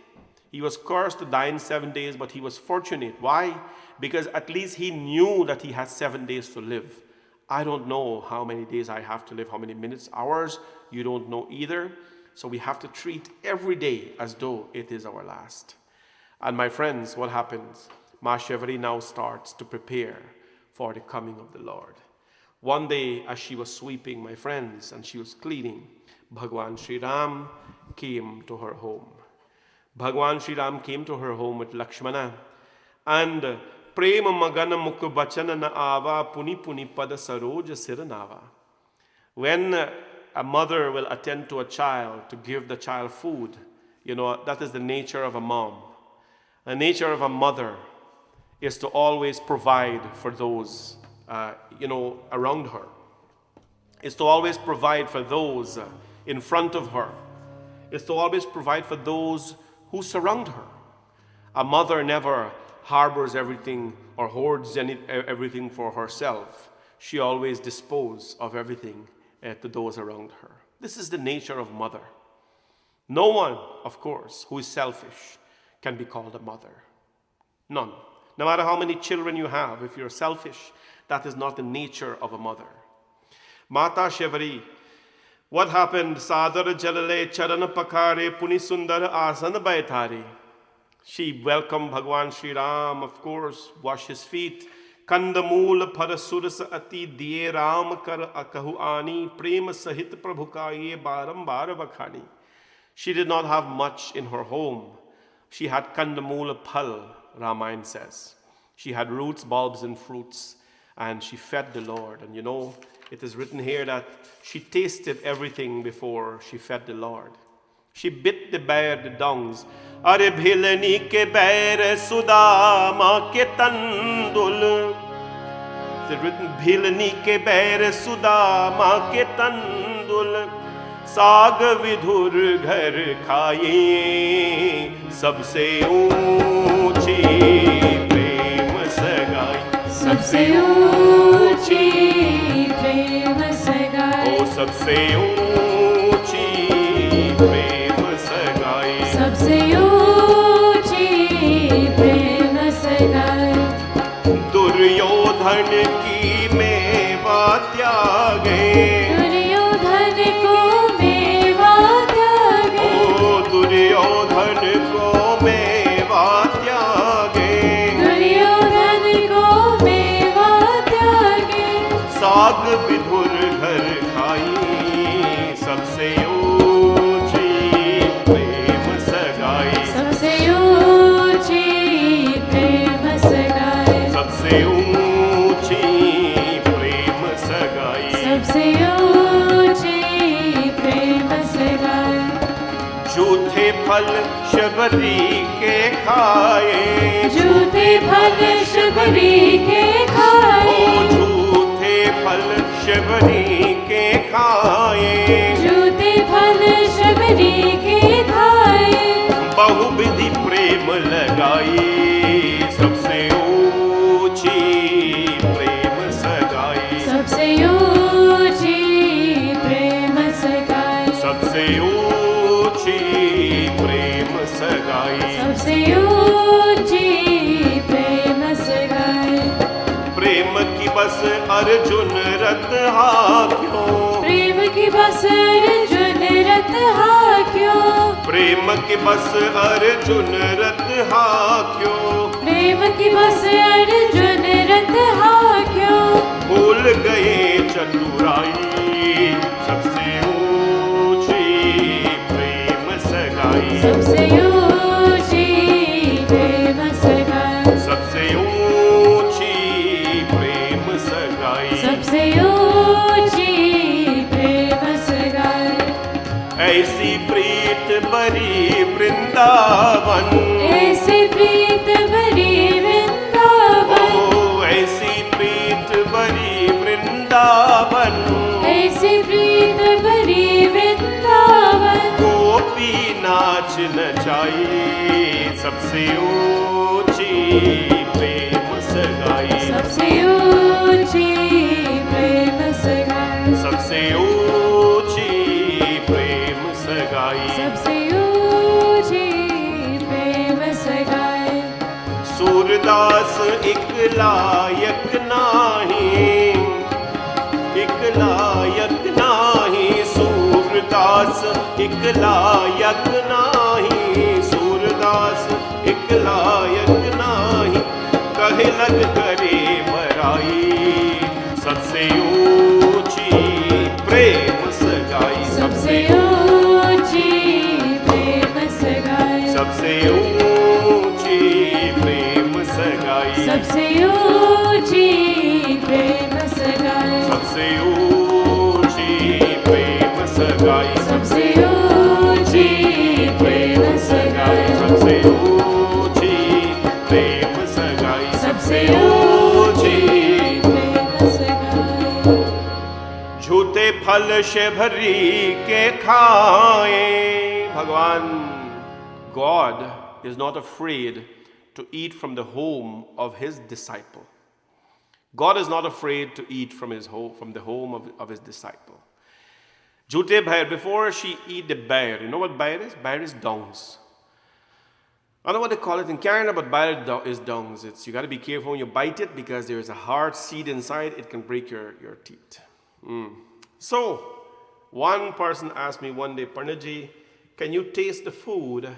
He was cursed to die in 7 days, but he was fortunate. Why? Because at least he knew that he had 7 days to live. I don't know how many days I have to live, how many minutes, hours. You don't know either. So we have to treat every day as though it is our last. And my friends, what happens? Ma Sheveri now starts to prepare for the coming of the Lord. One day, as she was sweeping, my friends, and she was cleaning, Bhagwan Sri Ram came to her home. Bhagwan Sri Ram came to her home with Lakshmana, and Prema Magana Mukha Bachana na Ava Puni Puni Pada Saroja Siranava. When a mother will attend to a child to give the child food, that is the nature of a mom. The nature of a mother is to always provide for those, around her. Is to always provide for those in front of her. Is to always provide for those who surround her. A mother never harbors everything or hoards everything for herself. She always disposes of everything to those around her. This is the nature of mother. No one, of course, who is selfish can be called a mother. None. No matter how many children you have, if you're selfish, that is not the nature of a mother. Mata Shevari, what happened? Sadar Jalale Charan Pakare Puni Sundar Asan Baitari. She welcomed Bhagwan Sri Ram, of course, washed his feet. Kandamool Parasuras Ati Diye Ram Kar Akahu Ani Prem Sahit Prabhu Ka Ye Barambar Vakhani. She did not have much in her home. She had Kandamool Phal, Ramayana says. She had roots, bulbs, and fruits, and she fed the Lord. And you know, it is written here that she tasted everything before she fed the Lord. She bit the bear, the dongs. Are bhilani ke bear sudama ke tandul. It's written bhilani ke bear sudama ke tandul. Saag vidhur ghar khaye. Sabse ऊंची प्रेम सगाई. सबसे ऊंची प्रेम सगाई. ओ सबसे ऊंची प्रेम सगाई. सबसे ऊंची प्रेम सगाई. दुर्योधन की मेवा त्यागे. दुर्योधन को मेवा त्यागे. ओ दुर्योधन को मेवा त्यागे. दुर्योधन को मेवा त्यागे. साग विधुर घर खाई. सबसे ऊंची प्रेम सगाई. सबसे ऊंची प्रेम सगाई. सबसे ऊंची प्रेम सगाई. सबसे ऊंची प्रेम सगाई. झूठे फल शबरी के खाए. झूठे फल शबरी के ओ खाए. झूठे फल शबरी के खाए. झूठे फल शबरी के खाए. बहुविधि प्रेम लगाई. सबसे ऊंची प्रेम सगाई. सबसे ऊंची प्रेम सगाई. सबसे ऊंची प्रेम सगाई. सबसे ऊंची प्रेम सगाई. प्रेम की बस अर्जुन रत हाक्यों. प्रेम की बस अर्जुन रत हाक्यों. प्रेम की बस अर्जुन रत हाक्यों. प्रेम की बस अर्जुन रत हाक्यों. भूल गए चतुराई. सबसे ऊंची प्रेम सगाई. सबसे ऊंची प्रेम सगाई. सबसे ऊंची प्रेम सगाई. सबसे ऊंची प्रेम सगाई. ऐसी प्रीत बरी वृंदावन. ऐसे प्रीत भरी वृंदावन. ओ ऐसी प्रीत बरी वृंदावन. ऐसे प्रीत भरी वृंदावन. गोपी नाच नचाई. सबसे ऊंची प्रेम सगाई. सबसे ऊंची प्रेम सगाई. सबसे ऊंची प्रेम सगाई. सबसे ऊंची प्रेम सगाई. सूरदास एक लायक नाही. एक लायक नाही. सूरदास एक लायक नाही. सूरदास एक लायक नाही. कहे लग करे बराई. सबसे ऊंची प्रेम सगाई. सबसे ऊंची प्रेम सगाई. सबसे ऊंची प्रेम सगाई. सबसे ऊंची प्रेम सगाई. सबसे ऊंची प्रेम सगाई. सबसे ऊंची प्रेम सगाई. सबसे ऊंची प्रेम सगाई. सबसे ऊंची प्रेम सगाई. झूठे फल शबरी के खाए. भगवान God is not afraid to eat from the home of his disciple. God is not afraid to eat from the home of his disciple. Jute bhair, before she eat the bear, you know what bear is? Bear is dongs. I don't know what they call it in Canada, but bile is dungs. You got to be careful when you bite it because there's a hard seed inside. It can break your teeth. So, one person asked me one day, Panditji, can you taste the food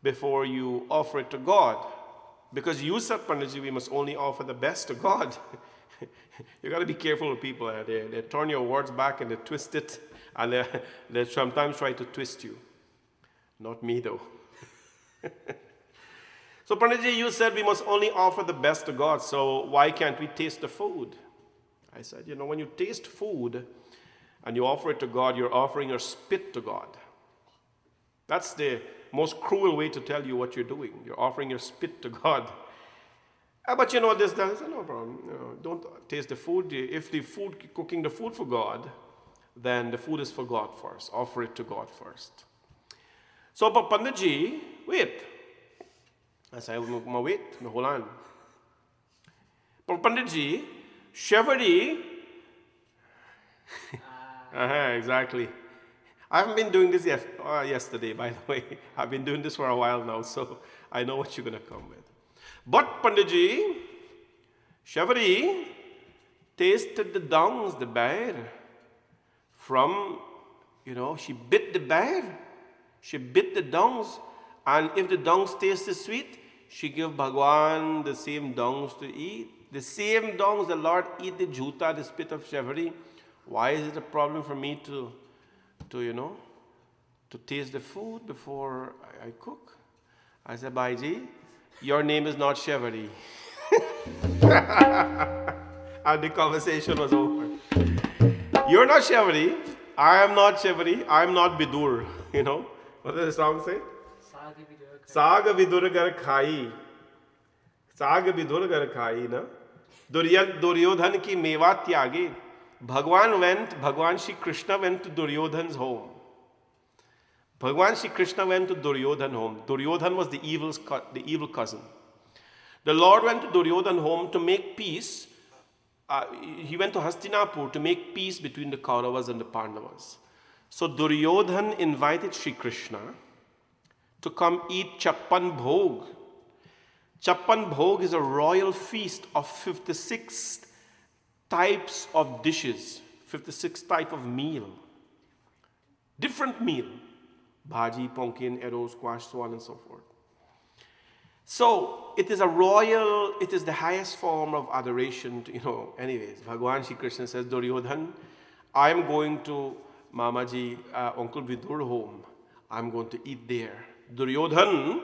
before you offer it to God? Because you said, Panditji, we must only offer the best to God. You got to be careful with people. They turn your words back and they twist it, and they sometimes try to twist you. Not me, though. So, Panditji, you said we must only offer the best to God, so why can't we taste the food? I said, when you taste food and you offer it to God, you're offering your spit to God. That's the most cruel way to tell you what you're doing. You're offering your spit to God. But this, no problem. Don't taste the food. If cooking the food for God, then the food is for God first. Offer it to God first. So, but Panditji, wait. I said, wait, hold on. But Panditji, Shevadi, exactly. I haven't been doing this yesterday, by the way. I've been doing this for a while now, so I know what you're going to come with. But Panditji, Shevadi tasted the dungs, the bear, from, she bit the bear. She bit the dungs. And if the dungs tasted sweet, she gave Bhagwan the same dungs to eat. The same dungs the Lord eat the juta, the spit of Shevadi. Why is it a problem for me to taste the food before I cook? I said, Bhaiji, your name is not Shevadi. And the conversation was over. You're not Shevadi. I am not Shevadi. I am not Bidur. What does the song say? Saga vidur gar khai. Saga vidur gar khai, na? Duryodhan ki meva tyage. Bhagwan Shri Krishna went to Duryodhan's home. Bhagwan Shri Krishna went to Duryodhan's home. Duryodhan was the evil cousin. The Lord went to Duryodhan's home to make peace. He went to Hastinapur to make peace between the Kauravas and the Pandavas. So Duryodhan invited Shri Krishna to come eat Chappan Bhog. Chappan Bhog is a royal feast of 56 types of dishes, 56 type of meal. Different meal. Bhaji, pumpkin, arrows, squash, so on and so forth. So, it is the highest form of adoration. Anyways, Bhagwan Shri Krishna says, Duryodhan, I am going to Mamaji, Uncle Vidur home. I'm going to eat there. Duryodhan,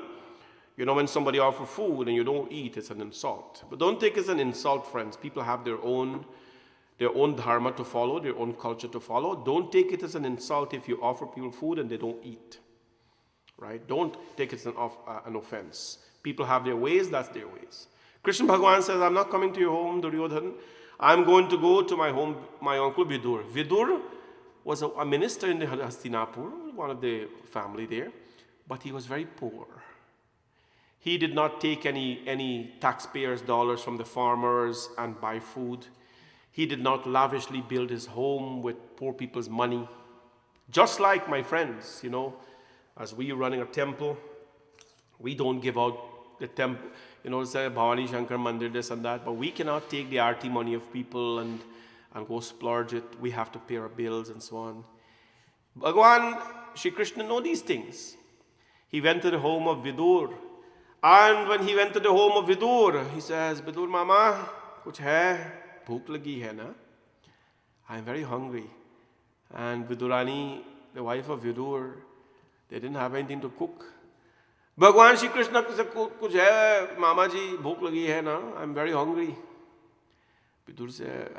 when somebody offers food and you don't eat, it's an insult. But don't take it as an insult, friends. People have their own dharma to follow, their own culture to follow. Don't take it as an insult if you offer people food and they don't eat. Right? Don't take it as an offense. People have their ways, that's their ways. Krishna Bhagwan says, I'm not coming to your home, Duryodhan. I'm going to go to my home, my uncle Vidur. Vidur was a minister in the Hastinapur, one of the family there, but he was very poor. He did not take any taxpayers' dollars from the farmers and buy food. He did not lavishly build his home with poor people's money. Just like my friends, as we are running a temple, we don't give out the temple, say Bhavani Shankar Mandir, this and that, but we cannot take the arti money of people and go splurge it. We have to pay our bills and so on. Bhagwan Shri Krishna know these things. He went to the home of Vidur. And when he went to the home of Vidur, he says, Vidur Mama, kuch hai? Bhook lagi hai na? I'm very hungry. And Vidurani, the wife of Vidur, they didn't have anything to cook. Bhagwan Shri Krishna said, kuch hai, Mama ji, bhook lagi hai na? I'm very hungry. Vidur said,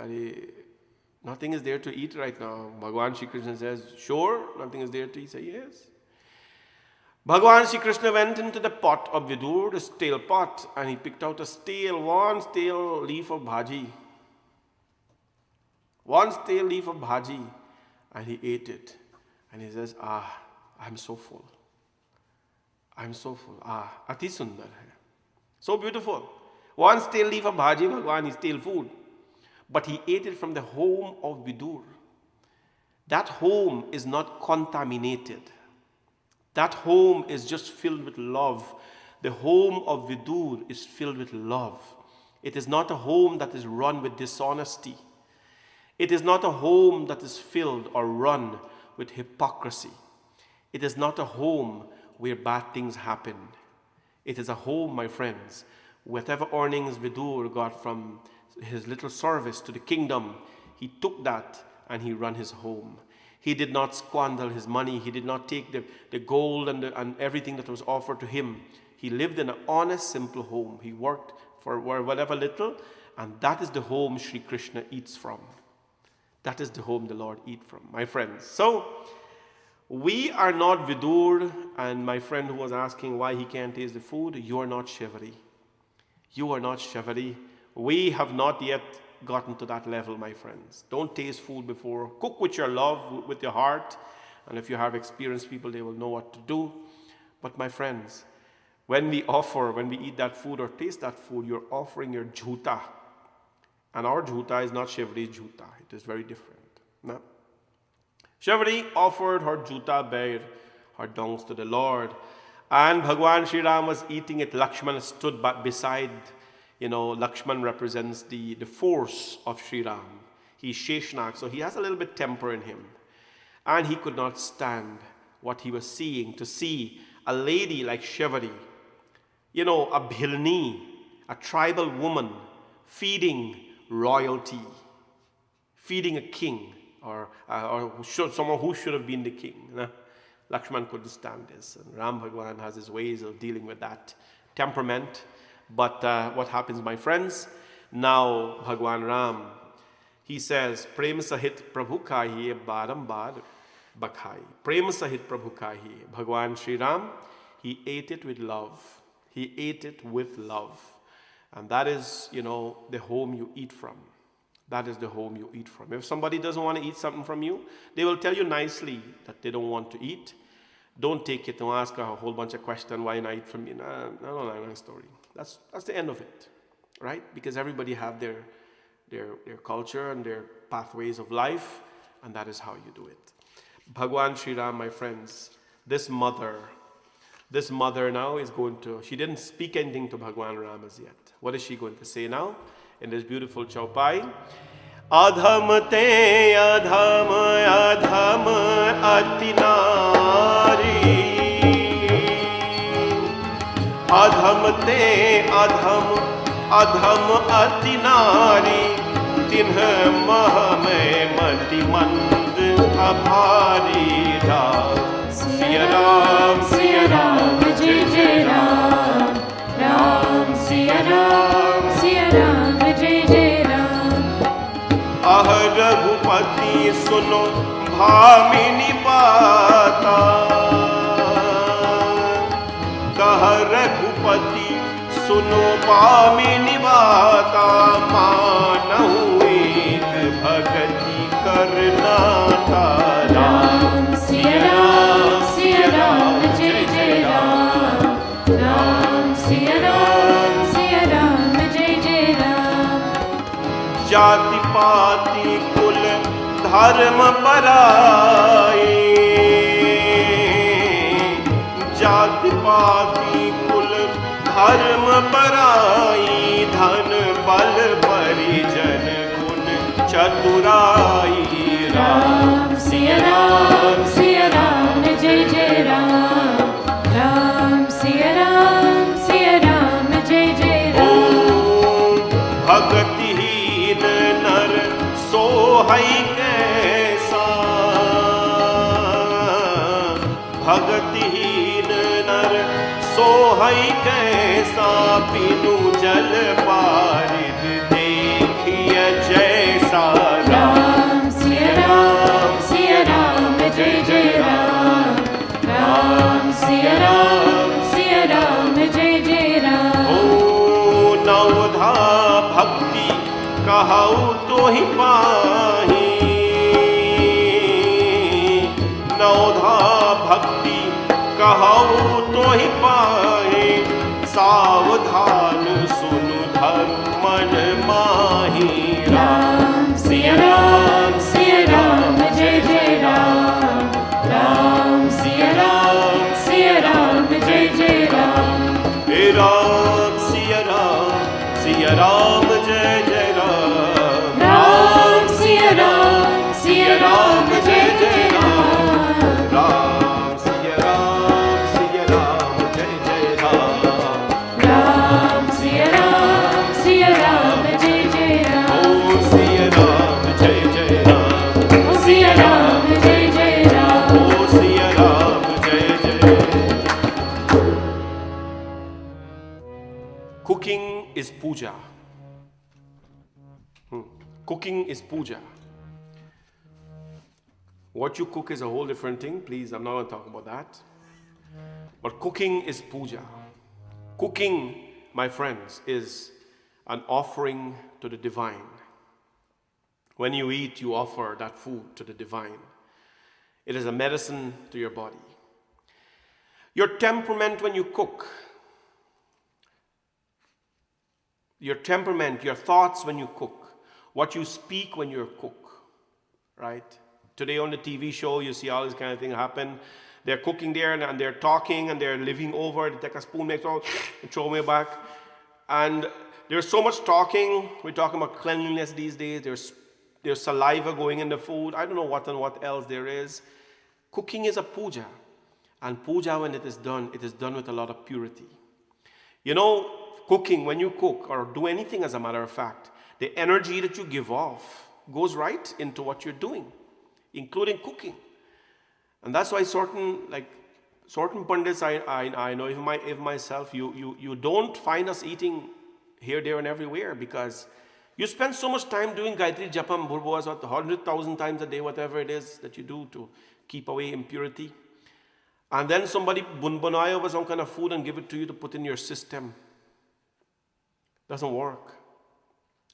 nothing is there to eat right now. Bhagwan Shri Krishna says, sure, nothing is there to eat. He said, yes. Bhagwan Shri Krishna went into the pot of Vidur, the stale pot, and he picked out one stale leaf of bhaji. One stale leaf of bhaji, and he ate it. And he says, I'm so full. I'm so full. Ati sundar hai. So beautiful. One stale leaf of bhaji, Bhagwan, is stale food. But he ate it from the home of Vidur. That home is not contaminated. That home is just filled with love. The home of Vidur is filled with love. It is not a home that is run with dishonesty. It is not a home that is filled or run with hypocrisy. It is not a home where bad things happen. It is a home, my friends, whatever earnings Vidur got from his little service to the kingdom, he took that and he ran his home. He did not squander his money. He did not take the gold and everything that was offered to him. He lived in an honest, simple home. He worked for whatever little, and that is the home Sri Krishna eats from. That is the home the Lord eats from, my friends. So, we are not Vidur, and my friend who was asking why he can't taste the food, you are not Shivari. You are not Shivari. We have not yet gotten to that level, my friends. Don't taste food before. Cook with your love, with your heart, and if you have experienced people, they will know what to do. But my friends, when we eat that food or taste that food, you're offering your jhuta. And our jhuta is not Shivari's jhuta. It is very different. No? Shivari offered her jhuta bear, her dongs to the Lord. And Bhagwan Sri Ram was eating it. Lakshman stood beside. Lakshman represents the force of Sri Ram. He's Sheshnak, so he has a little bit temper in him. And he could not stand what he was seeing, to see a lady like Shivari, a bhilni, a tribal woman, feeding royalty, feeding a king, or someone who should have been the king. Lakshman couldn't stand this, and Ram Bhagwan has his ways of dealing with that temperament. But what happens, my friends? Now Bhagwan Ram, he says, Prem Sahit Prabhu Kahiye Barambar Bakhai. Prem Sahit Prabhu Kahiye. Bhagwan Sri Ram, he ate it with love. He ate it with love. And that is, the home you eat from. That is the home you eat from. If somebody doesn't want to eat something from you, they will tell you nicely that they don't want to eat. Don't take it and ask a whole bunch of questions, why not eat from me? No story. That's the end of it, right? Because everybody have their culture and their pathways of life, and that is how you do it. Bhagwan Sri Ram, my friends, this mother now is going to, she didn't speak anything to Bhagwan Ram as yet. What is she going to say now in this beautiful chaupai? Adham te adham adham atinari. Adham te adham adham atinari. Tinha mah mein mati mand abhari Ram. Siya Ram, Siya Ram, Jai Jai Ram. Ram, Siya Ram, Siya Ram, Jai Jai Ram. Ah Raghupati suno bhamini bata. Kah Raghupati suno bhamini bata. Manahu ek bhagati karna tara. Siya Ram, Siya Ram, Jai Jai Ram. Ram, Siya Ram, Siya Ram, Jai Jai Ram. Jati pati kul dharma parai. Jati pati kul dharma parai. Dhan bal parijan gun chaturai. Ram, Siya Ram, Siya Ram, Jai Jai Ram. Ram, Siya Ram, Siya Ram, Jai Jai Ram. Bhagatihin nar sohai kaisa. Bhagatihin nar sohai kaisa. Binu jal parid dekhiya jaisa. Ram, Siya Ram, Siya Ram, Jai Jai Ram. Ram, Siya Ram, Siya Ram, Jai Jai Ram. Oh, Naudha Bhakti kahau tohi pahi. Naudha Bhakti kahau tohi pahi. Savdhan sunu dharman mahi. Ram, Siya Ram, Siya Ram, Jai Jai Ram. Ram, Siya Ram, Siya Ram, Jai Jai Ram. Ram, Siya Ram, Jai Jai Ram. Ram, Siya Ram, Siya Ram, Jai Jai Ram. Ram, Siya Ram, Jai Jai Ram. Ram, Siya Ram, Siya Ram, Jai Jai Ram. Oh, Siya Ram, Jai Jai Ram. Oh, Siya Ram, Jai Jai Ram. Oh, Siya Ram, Jai Jai. Cooking is puja. Cooking is puja. What you cook is a whole different thing. Please, I'm not going to talk about that. But cooking is puja. Cooking, my friends, is an offering to the divine. When you eat, you offer that food to the divine. It is a medicine to your body. Your temperament when you cook, your temperament, your thoughts when you cook, what you speak when you cook, right? Today on the TV show, you see all this kind of thing happen. They're cooking there and they're talking and they're living over. They take a spoon, make it all, and throw me back. And there's so much talking. We're talking about cleanliness these days. There's saliva going in the food. I don't know what and what else there is. Cooking is a puja. And puja, when it is done with a lot of purity. You know, cooking, when you cook or do anything as a matter of fact, the energy that you give off goes right into what you're doing, including cooking. And that's why certain pundits, I know even myself, you don't find us eating here, there, and everywhere because you spend so much time doing Gayatri Japam, Bhurbhavas, 100,000 times a day, whatever it is that you do to keep away impurity. And then somebody bunbunai over some kind of food and give it to you to put in your system. Doesn't work.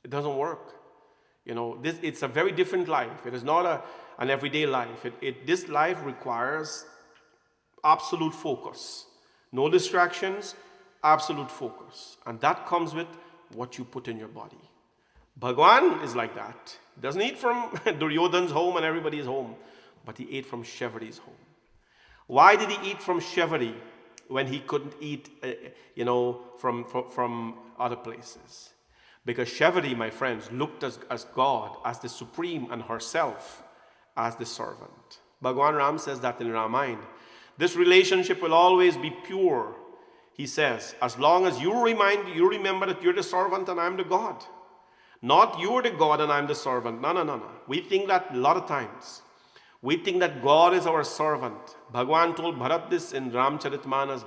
It doesn't work. You know, it's a very different life. It is not an everyday life. This life requires absolute focus. No distractions, absolute focus. And that comes with what you put in your body. Bhagwan is like that. He doesn't eat from Duryodhan's home and everybody's home, but he ate from Shevari's home. Why did he eat from Shevari when he couldn't eat, from other places? Because Shevari, my friends, looked as God, as the supreme, and herself as the servant. Bhagwan Ram says that in Ramayana. This relationship will always be pure, he says, as long as you remember that you're the servant and I'm the God. Not you're the God and I'm the servant. No. We think that a lot of times. We think that God is our servant. Bhagwan told Bharat this in Ramcharitmanas.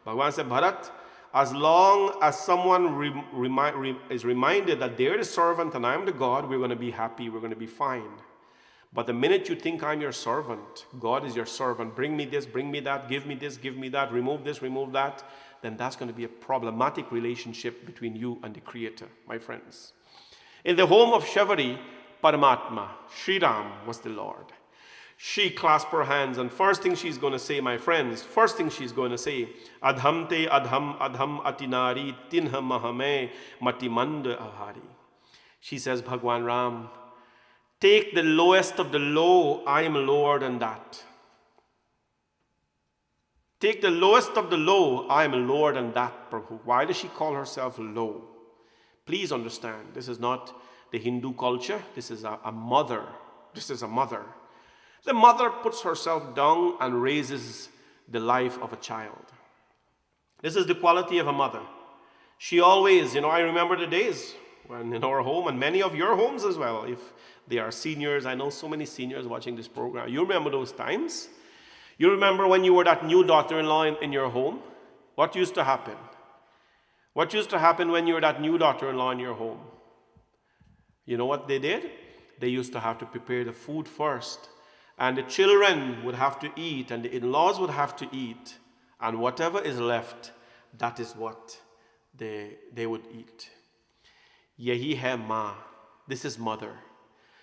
Bhagwan said, Bharat, as long as someone is reminded that they're the servant and I'm the God, we're going to be happy, we're going to be fine. But the minute you think I'm your servant, God is your servant, bring me this, bring me that, give me this, give me that, remove this, remove that, then that's going to be a problematic relationship between you and the Creator, my friends. In the home of Shevari, Paramatma, Sri Ram was the Lord. She clasped her hands, and first thing she's going to say, my friends, Adham te adham adham atinari tinha mahame matimand ahari. She says, Bhagwan Ram, take the lowest of the low, I am lower than that. Take the lowest of the low, I am lower than that, Prabhu. Why does she call herself low? Please understand, this is not the Hindu culture, this is a mother. This is a mother. The mother puts herself down and raises the life of a child. This is the quality of a mother. She always, I remember the days when in our home, and many of your homes as well, if they are seniors, I know so many seniors watching this program. You remember those times? You remember when you were that new daughter-in-law in your home? What used to happen? What used to happen when you were that new daughter-in-law in your home? You know what they did? They used to have to prepare the food first. And the children would have to eat, and the in-laws would have to eat. And whatever is left, that is what they would eat. Yahi hai ma. This is mother.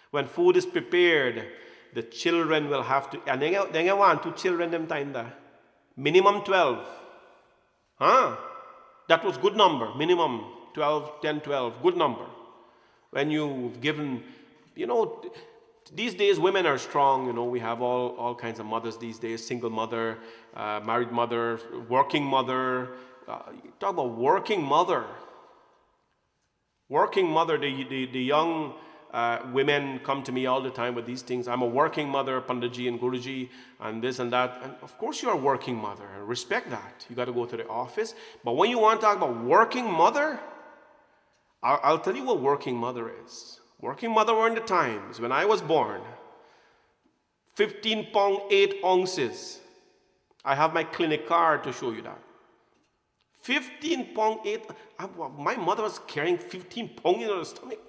When food is prepared, the children will have to, and they want 2 children them time there. Minimum 12. That was good number. Minimum 12, 10, 12. Good number. When you've given, these days women are strong, we have all kinds of mothers these days, single mother, married mother, working mother, talk about working mother. Working mother, the young women come to me all the time with these things. I'm a working mother, Panditji and Guruji, and this and that. And of course you're a working mother. Respect that. You got to go to the office. But when you want to talk about working mother, I'll tell you what working mother is. Working mother were in the times when I was born. 15 pound 8 ounces. I have my clinic card to show you that. 15 pound 8. My mother was carrying 15 pound in her stomach.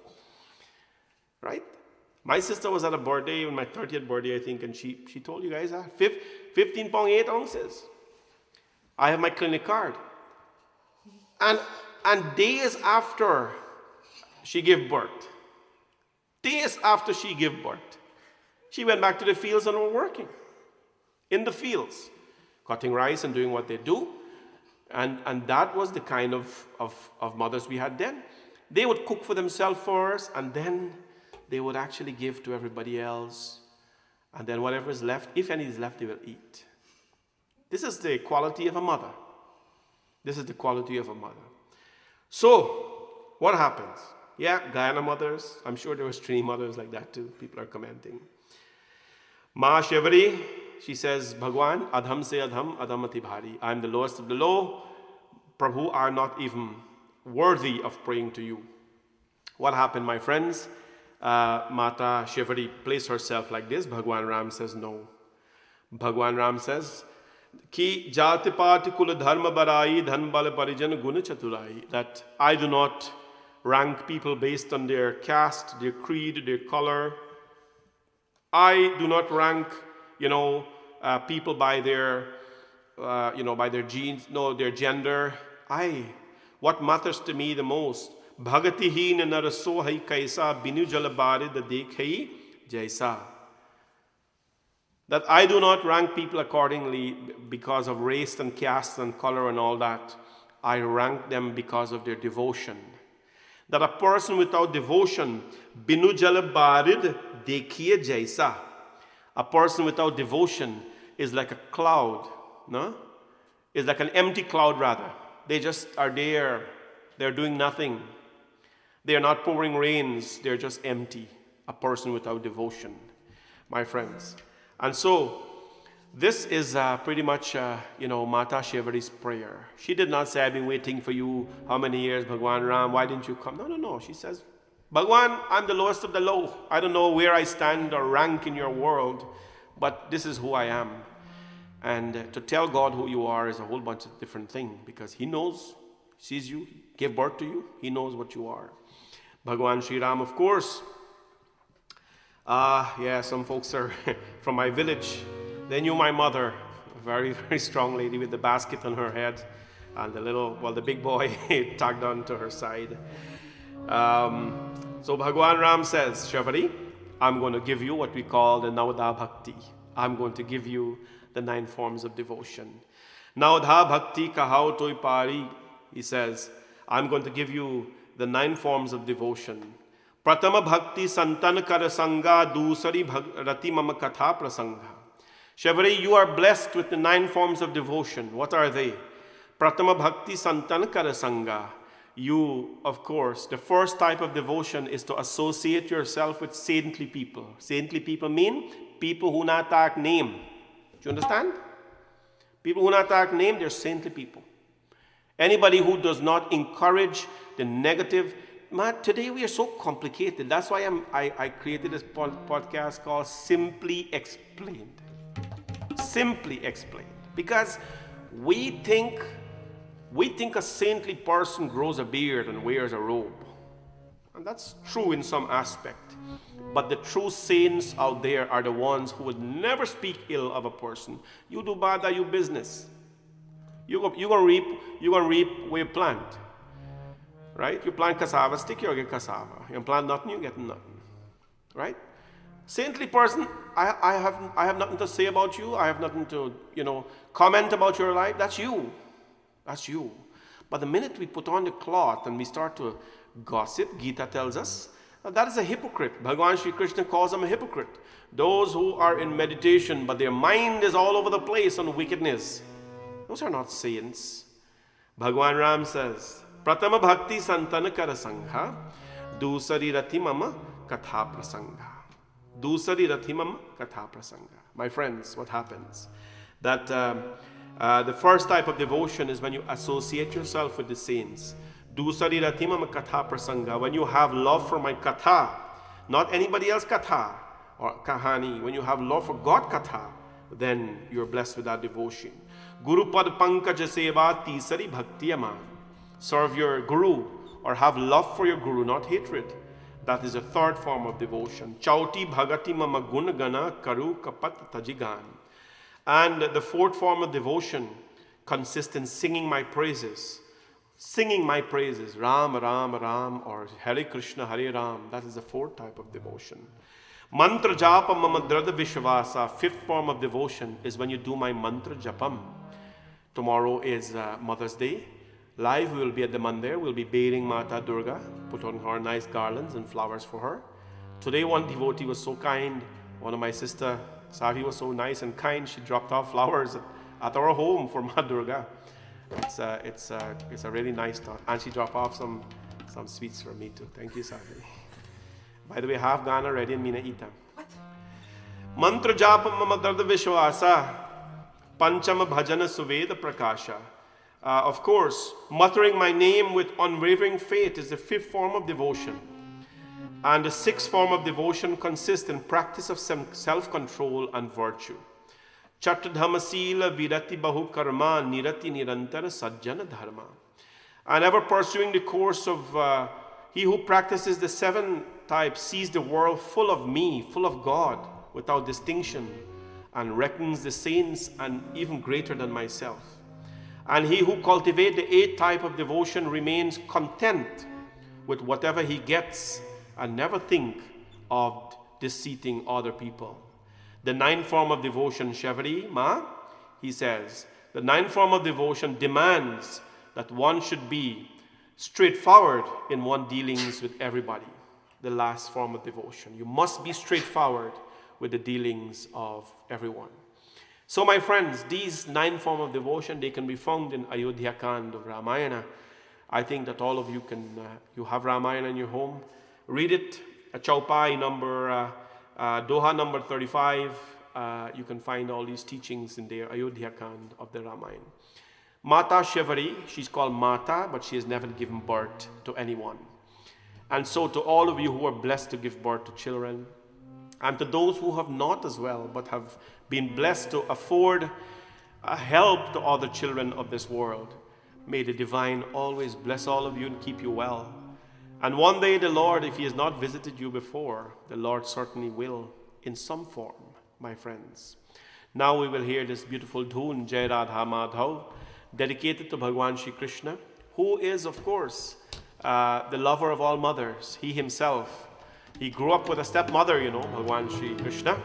Right? My sister was at a birthday, my 30th birthday, I think, and she told you guys that. 15 pound 8 ounces. I have my clinic card. And days after she gave birth, she went back to the fields and were working. In the fields. Cutting rice and doing what they do. And that was the kind of mothers we had then. They would cook for themselves first, and then they would actually give to everybody else. And then whatever is left, if any is left, they will eat. This is the quality of a mother. This is the quality of a mother. So, what happens? Yeah, Guyana mothers. I'm sure there was Trini mothers like that too. People are commenting. Ma Shivari, she says, Bhagwan, adham se adham, adhamati bhari. I am the lowest of the low. Prabhu, are not even worthy of praying to you. What happened, my friends? Mata Shivari placed herself like this. Bhagwan Ram says no. Bhagwan Ram says, Ki jati pati kula dharma barai dhan bala parijan guna chaturai. That I do not rank people based on their caste, their creed, their color. I do not rank, people by their, by their genes, no, their gender. What matters to me the most, Bhagatihin naraso hai kaisa binu jalabarid dekhai jaisa. That I do not rank people accordingly because of race and caste and color and all that. I rank them because of their devotion. That a person without devotion, binu jalabarid dekhiye jaisa. A person without devotion is like a cloud, no? Is like an empty cloud rather. They just are there. They're doing nothing. They are not pouring rains. They're just empty. A person without devotion, my friends. And so, this is pretty much, Mata Shivari's prayer. She did not say, I've been waiting for you how many years, Bhagwan Ram, why didn't you come? No. She says, Bhagwan, I'm the lowest of the low. I don't know where I stand or rank in your world, but this is who I am. And to tell God who you are is a whole bunch of different things, because He knows, sees you, gave birth to you, He knows what you are. Bhagwan Sri Ram, of course. Some folks are from my village. They knew my mother, a very, very strong lady with the basket on her head, and the big boy tagged on to her side. So Bhagwan Ram says, Shivari, I'm going to give you what we call the Naudha Bhakti. I'm going to give you the 9 forms of devotion. Naudha Bhakti kahao toi pari, he says, I'm going to give you the 9 forms of devotion. Pratama Bhakti santan kar sanga dusari rati mama katha prasanga. Shivari, you are blessed with the 9 forms of devotion. What are they? Pratama Bhakti santan kar sanga. You, of course, the first type of devotion is to associate yourself with saintly people. Saintly people mean people who not tak name. Do you understand? People who not tak name, they're saintly people. Anybody who does not encourage the negative. Man, today we are so complicated. That's why I created this podcast called Simply Explained. Simply Explained. Because we think a saintly person grows a beard and wears a robe. And that's true in some aspect. But the true saints out there are the ones who would never speak ill of a person. You do bad, you business. You're gonna reap where you plant. Right? You plant cassava stick, you'll get cassava. You plant nothing, you get nothing. Right? Saintly person, I have nothing to say about you. I have nothing to, comment about your life. That's you. That's you. But the minute we put on the cloth and we start to gossip, Gita tells us, that is a hypocrite. Bhagavan Sri Krishna calls them a hypocrite. Those who are in meditation, but their mind is all over the place on wickedness. Those are not saints. Bhagwan Ram says, Pratama Bhakti Santana Karasangha, Dusari Rati Mama Katha Prasangha. Dusari Rati Mama Katha Prasangha. My friends, what happens? That the first type of devotion is when you associate yourself with the saints. Dusari Rati Mama Katha Prasangha. When you have love for my Katha, not anybody else Katha or Kahani. When you have love for God Katha, then you're blessed with that devotion. Guru Pad Pankaj Seva Tisari Bhakti Aman. Serve your Guru or have love for your Guru, not hatred. That is a third form of devotion. Chauti Bhagati Mama Gun Gana Karu Kapat Tajigan. And the fourth form of devotion consists in singing my praises. Singing my praises. Ram, Ram, Ram, or Hare Krishna, Hare Ram. That is the fourth type of devotion. Mantra Japa Mama Drada Vishvasa. Fifth form of devotion is when you do my mantra Japam. Tomorrow is Mother's Day. Live, we will be at the mandir. We'll be bathing Mata Durga, put on her nice garlands and flowers for her. Today, one devotee was so kind. One of my sister, Savi, was so nice and kind. She dropped off flowers at our home for Mata Durga. It's a really nice thought. And she dropped off some sweets for me too. Thank you, Savi. By the way, half Ghana ready and Mina Ita. What? Mantra Japam Mama Darda Vishwasa. Panchama Bhajana Suveda Prakasha. Of course, muttering my name with unwavering faith is the fifth form of devotion. And the sixth form of devotion consists in practice of self-control and virtue. Chattadhamasila virati bahu karma nirati nirantara sajjana dharma. And ever pursuing the course of he who practices the seven types sees the world full of me, full of God, without distinction, and reckons the saints and even greater than myself. And he who cultivates the eighth type of devotion remains content with whatever he gets and never think of deceiving other people. The ninth form of devotion, Shevari Ma, he says, the ninth form of devotion demands that one should be straightforward in one dealings with everybody. The last form of devotion. You must be straightforward with the dealings of everyone. So my friends, these nine forms of devotion, they can be found in Ayodhya Kand of Ramayana. I think that all of you you have Ramayana in your home. Read it, Chaupai number, Doha number 35. You can find all these teachings in there, Ayodhya Kand of the Ramayana. Mata Shevari, she's called Mata, but she has never given birth to anyone. And so to all of you who are blessed to give birth to children, and to those who have not as well, but have been blessed to afford help to other children of this world, may the divine always bless all of you and keep you well. And one day the Lord, if he has not visited you before, the Lord certainly will in some form, my friends. Now we will hear this beautiful dhun, Jai Radha Madhav, dedicated to Bhagwan Shri Krishna, who is, of course, the lover of all mothers. He himself, he grew up with a stepmother, you know, Bhagwan Shri Krishna.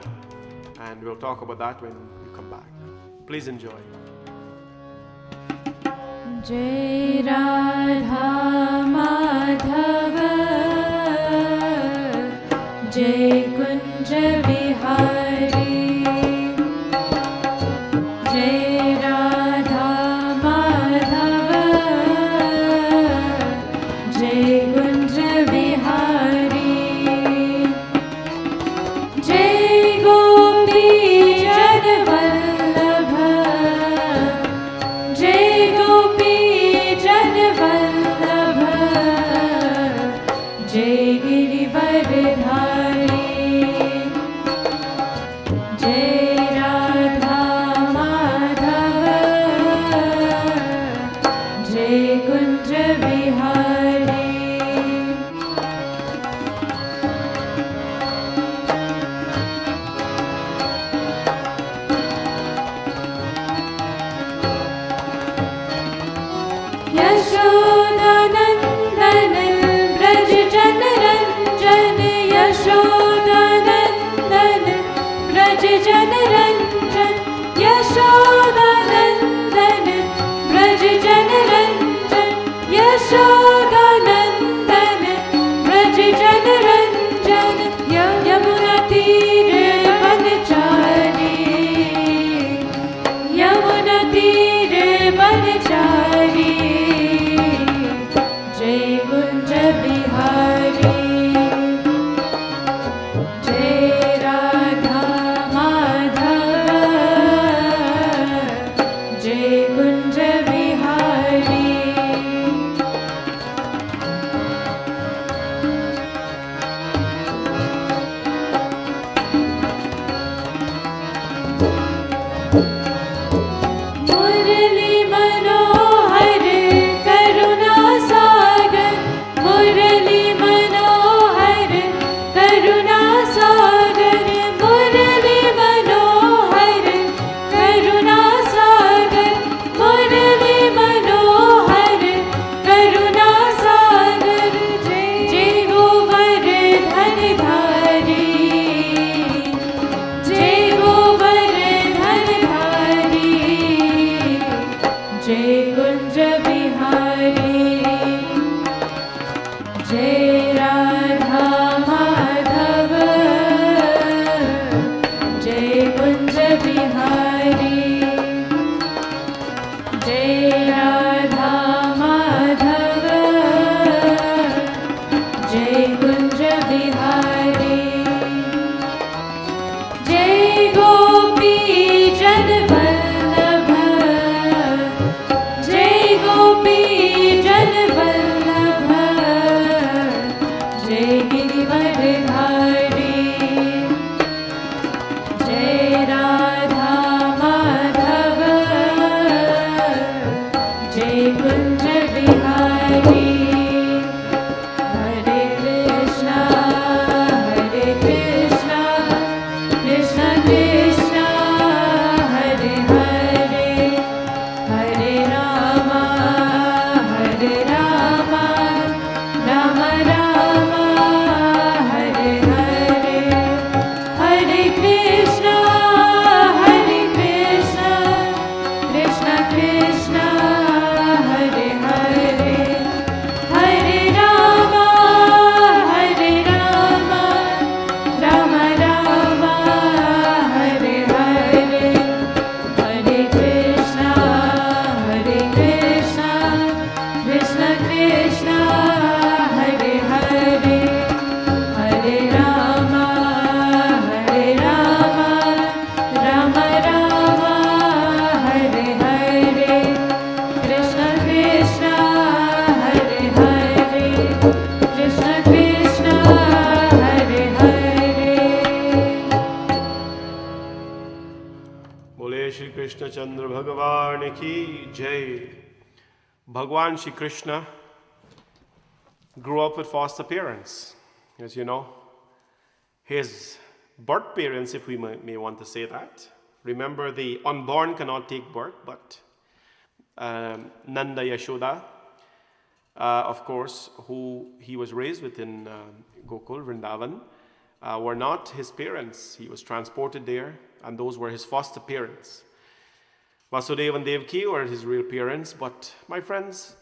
And we'll talk about that when you come back. Please enjoy. Jai Radha Madhava Jai Kunja Vihari Jai Radha Madhava Jai Kunja Vihari Jai Gopi Jan Vallabha Jai Gopi Jan Vallabha Jai Girivaradhari Jai Radha Madhava Jai Kunja Vihari Yashodanandan Braj Jana Ranjan Yashodanandan Braj Jana Ranjan Yashodanandan Braj Jana Ranjan Yashodanandan Braj Jana Ranjan Yamuna Tire Banchari Yamuna Tire Banchari Murli Manohar करुणा सागर मुरली मनोहर करुणा सागर मुरली मनोहर करुणा सागर मुरली मनोहर करुणा सागर जय गोवर्धन धारी जय गोवर्धन धारी जय कुंज बिहारी जय राधा माधव जय कुंज बिहारी जय राधा माधव जय कुंज बिहारी जय गोपी जन वल्लभ जय गोपी जन वल्लभ जय गिरिवरधारी जय राधा माधव जय कुंज बिहारी हरे कृष्णा कृष्ण कृष्ण हरे हरे हरे राम राम राम हरे हरे हरे कृष्ण कृष्ण कृष्ण हरे हरे हरे राम राम राम हरे हरे हरे कृष्ण कृष्ण कृष्ण हरे हरे हरे राम राम राम हरे हरे कृष्ण कृष्ण हरे हरे कृष्ण कृष्ण हरे हरे बोले श्री कृष्ण चंद्र भगवान की जय. Bhagwan Shri Krishna grew up with foster parents, as you know. His birth parents, if we may want to say that. Remember, the unborn cannot take birth, but Nanda Yashoda, of course, who he was raised with in Gokul, Vrindavan, were not his parents. He was transported there, and those were his foster parents. Vasudeva and Devaki were his real parents, but my friends,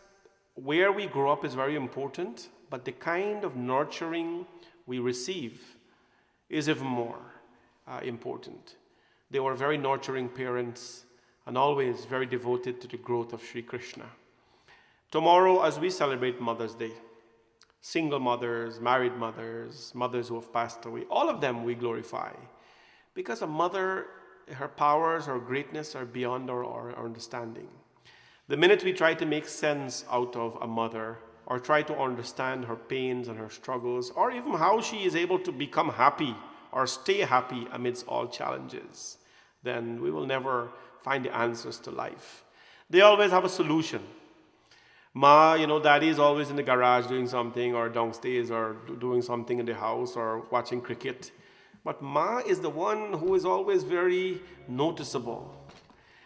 where we grow up is very important, but the kind of nurturing we receive is even more important. They were very nurturing parents and always very devoted to the growth of Sri Krishna. Tomorrow, as we celebrate Mother's Day, single mothers, married mothers, mothers who have passed away, all of them we glorify. Because a mother, her powers, her greatness are beyond our understanding. The minute we try to make sense out of a mother or try to understand her pains and her struggles, or even how she is able to become happy or stay happy amidst all challenges, then we will never find the answers to life. They always have a solution. Ma, daddy is always in the garage doing something, or downstairs, or doing something in the house, or watching cricket. But Ma is the one who is always very noticeable.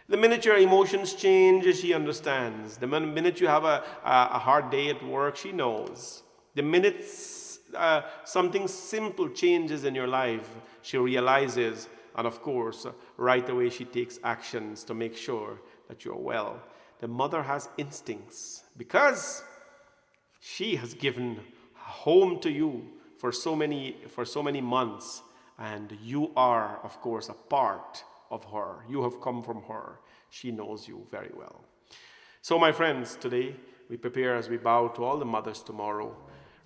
The minute your emotions change, she understands. The minute you have a hard day at work, she knows. The minute something simple changes in your life, she realizes, and of course, right away she takes actions to make sure that you're well. The mother has instincts because she has given home to you for so many months, and you are, of course, a part of her. You have come from her. She knows you very well. So, my friends, today we prepare as we bow to all the mothers tomorrow.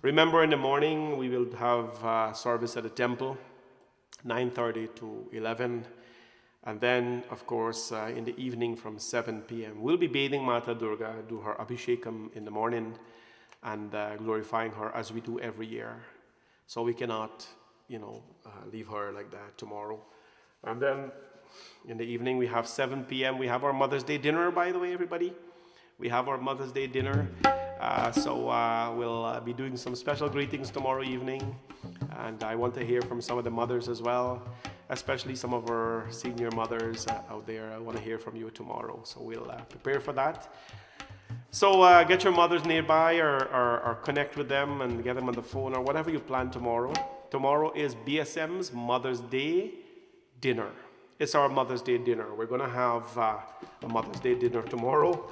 Remember, in the morning we will have service at the temple, 9:30 to 11. And then, of course, in the evening from 7 p.m., we'll be bathing Mata Durga, do her Abhishekam in the morning, and glorifying her as we do every year. So we cannot, leave her like that tomorrow. And then In the evening, we have 7 p.m. We have our Mother's Day dinner, by the way, everybody. We have our Mother's Day dinner. We'll be doing some special greetings tomorrow evening. And I want to hear from some of the mothers as well, especially some of our senior mothers out there. I want to hear from you tomorrow. So we'll prepare for that. So get your mothers nearby or connect with them and get them on the phone or whatever you plan tomorrow. Tomorrow is BSM's Mother's Day dinner. It's our Mother's Day dinner. We're going to have a Mother's Day dinner tomorrow.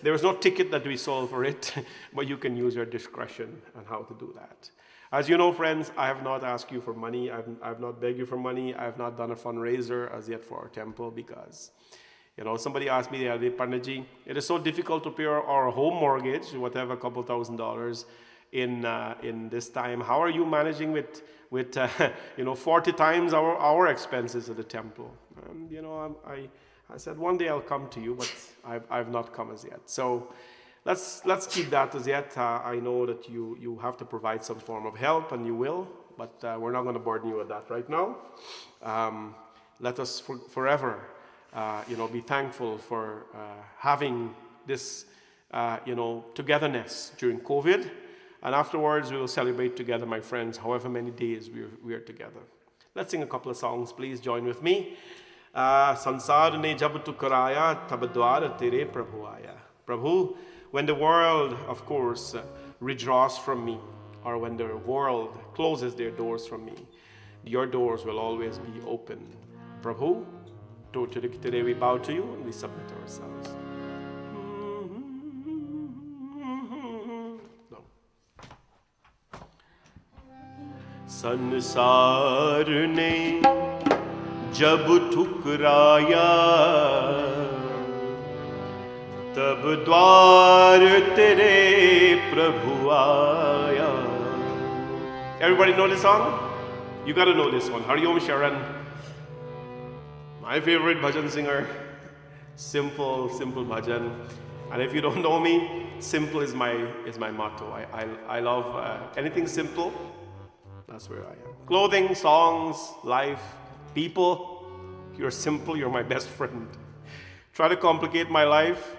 There is no ticket that we sold for it, but you can use your discretion on how to do that. As you know, friends, I have not asked you for money. I've not begged you for money. I have not done a fundraiser as yet for our temple because, somebody asked me the other day, Panditji, it is so difficult to pay our home mortgage, whatever, a couple $1,000 in this time. How are you managing with 40 times our expenses at the temple? And, I said, one day I'll come to you, but I've not come as yet. So let's keep that as yet. I know that you have to provide some form of help, and you will, but we're not going to burden you with that right now. Let us forever, be thankful for having this, togetherness during COVID. And afterwards, we will celebrate together, my friends, however many days we are together. Let's sing a couple of songs. Please join with me. Sansar ne jab tu karaya, tab dwar tere Prabhu aaya. Prabhu, when the world, of course, withdraws from me, or when the world closes their doors from me, your doors will always be open. Prabhu, today we bow to you and we submit ourselves. संसार ने जब ठुकराया तब द्वार तेरे प्रभु आया. Everybody know this song? You gotta know this one. Hari Om Sharan. My favorite bhajan singer. Simple bhajan. And if you don't know me, simple is my motto. I love anything simple. That's where I am. Clothing, songs, life, people. You're simple, you're my best friend. Try to complicate my life,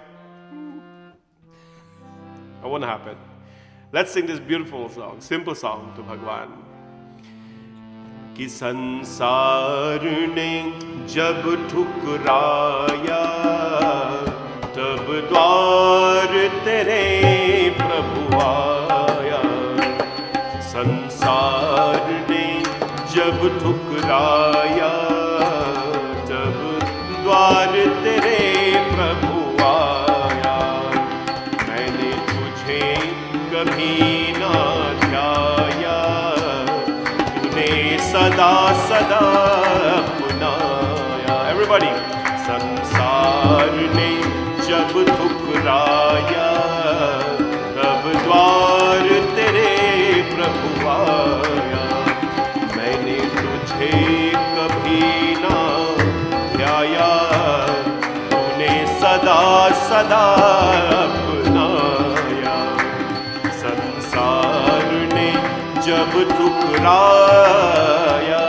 it won't happen. Let's sing this beautiful song, simple song to Bhagwan. कि संसार ने जब ठुकराया तब द्वार तेरे प्रभु आया. संसार ने जब ठुकराया तब द्वार तेरे प्रभु आया. मैंने तुझे कभी ना ध्याया, तूने सदा सदा अपनाया. Everybody. संसार ने जब ठुकराया तब द्वार तेरे प्रभु आया. मैंने तुझे कभी ना ध्याया, तूने सदा सदा अपनाया. संसार ने जब ठुकराया.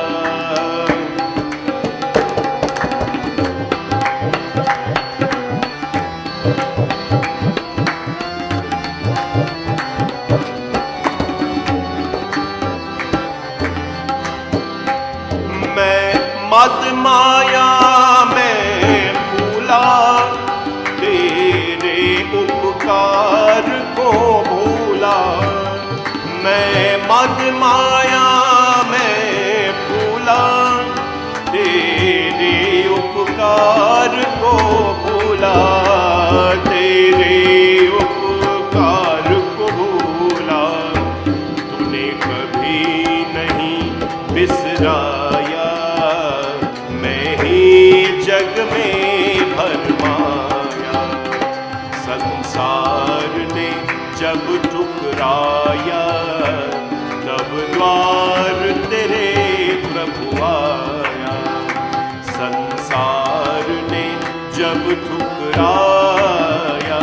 मद माया में भूला, तेरे उपकार को भूला. मैं मद माया में भूला, तेरे उपकार को भूला. तेरे उपकार को भूला. तूने कभी नहीं बिसराया, जग में भरमाया. संसार ने जब ठुकराया तब द्वार तेरे प्रभु आया. संसार ने जब ठुकराया.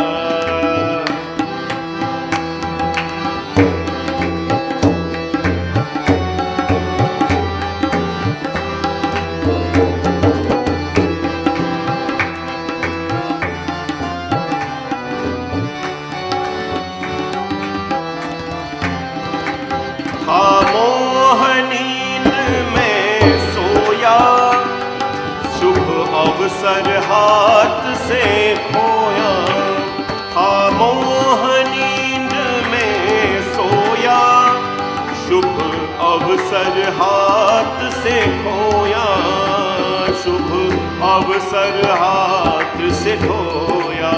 अवसर हाथ से खोया, था मोह नींद में सोया, शुभ अवसर हाथ से खोया, शुभ अवसर हाथ से खोया।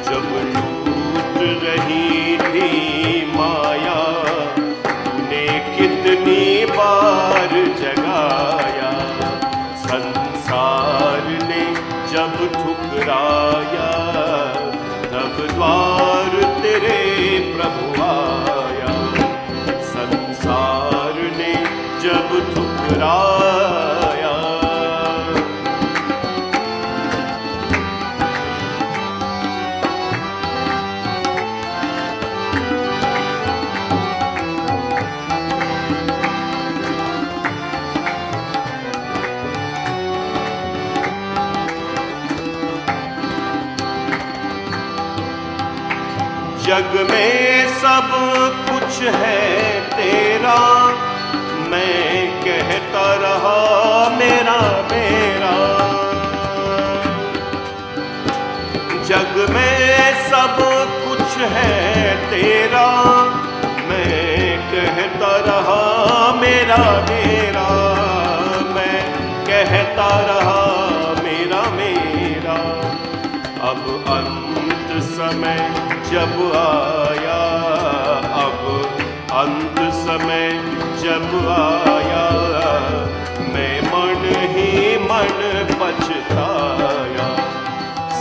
जब टूट रही थी माया, तूने कितनी बार जगाया, संसार ने जब ठुकराया, तब द्वार तेरे प्रभु आया, संसार ने जब ठुकराया। जग में सब कुछ है तेरा, मैं कहता रहा मेरा मेरा। जग में सब कुछ है तेरा, मैं कहता रहा मेरा मेरा, मैं कहता रहा मेरा मेरा। अब अंत समय जब आया, अब अंत समय जब आया, मैं मन ही मन पछताया,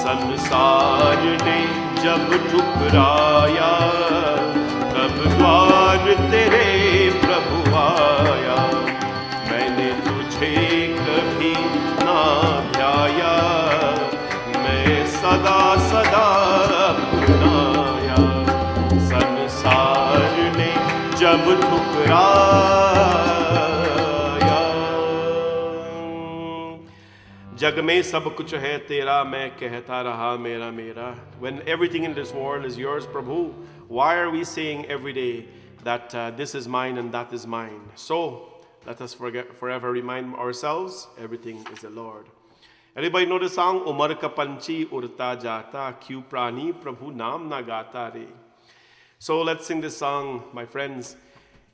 संसार ने जब ठुकराया, तब द्वार तेरे प्रभु आया। मैंने तुझे कभी ना ध्याया, मैं सदा सदा अपनाया, संसार ने जब ठुकराया। जग में सब कुछ है तेरा, मैं कहता रहा मेरा मेरा। When everything in this world is yours, Prabhu, why are we saying every day that this is mine and that is mine? So let us forever remind ourselves, everything is the Lord. Everybody know the song, Umar ka panchi urta jata, kyun prani prabhu naam na gata re. So let's sing this song, my friends.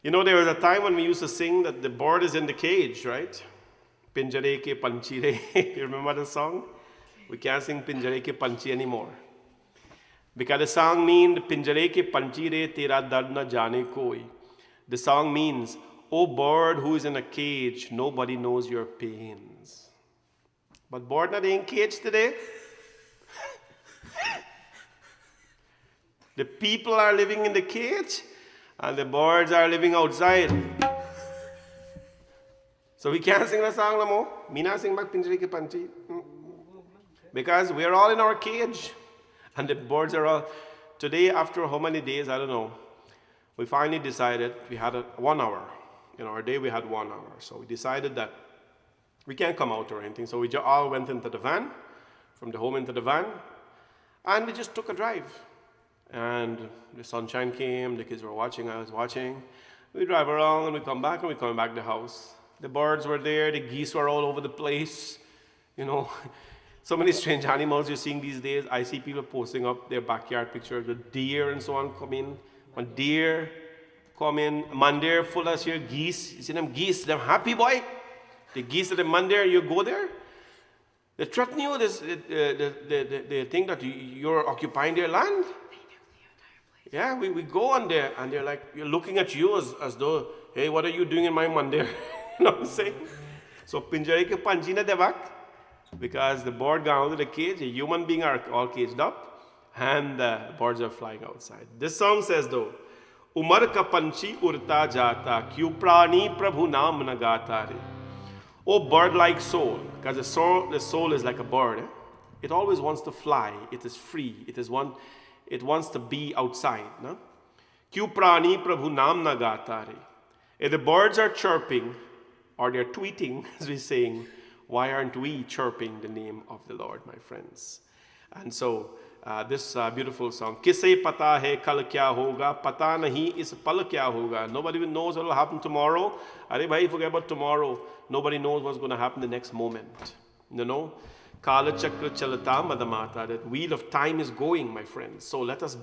You know, there was a time when we used to sing that the bird is in the cage, right? Pinjare ke panchi re. You remember the song? We can't sing Pinjare ke panchi anymore. Because the song means, Pinjare ke panchi re tera dard na jane koi. The song means, oh bird who is in a cage, nobody knows your pains. But bird not in cage today. The people are living in the cage and the birds are living outside. So we can't sing the song no more. Mina sing back Pinjare ke panchi. Because we are all in our cage. And the birds are all. Today, after how many days, I don't know. We finally decided, we had 1 hour. In our day we had 1 hour. So we decided that we can't come out or anything. So we all went into the van, from the home into the van. And we just took a drive. And the sunshine came, the kids were watching, I was watching. We drive around and we come back and we come back to the house. The birds were there, the geese were all over the place. You know, so many strange animals you're seeing these days. I see people posting up their backyard pictures with deer and so on come in. When deer come in, mandir full of here, geese. You see them geese, them happy boy. The geese at the mandir, you go there. They threaten you, they think that you're occupying their land. Yeah, we go on there and they're like, you're looking at you as though, hey, what are you doing in my mandir? You know what I'm saying? So, Pinjare ke panchi na devak, because the bird gone out of the cage, a human being are all caged up, and the birds are flying outside. This song says though, Umar ka panchi urta jata, kyu prani prabhu naam na gata re. Oh bird-like soul, because the soul is like a bird. Eh? It always wants to fly. It is free. It wants to be outside. No? Kyu prani prabhu naam na gata re. If the birds are chirping, or they're tweeting, as we're saying, why aren't we chirping the name of the Lord, my friends? And so, this beautiful song, Kise pata hai kal kya hoga, pata nahi is pal kya hoga. Nobody even knows what will happen tomorrow. Arey bhai, forget about tomorrow. Nobody knows what's going to happen the next moment. You know? Kala chakra chalata madamata. That wheel of time is going, my friends. So let us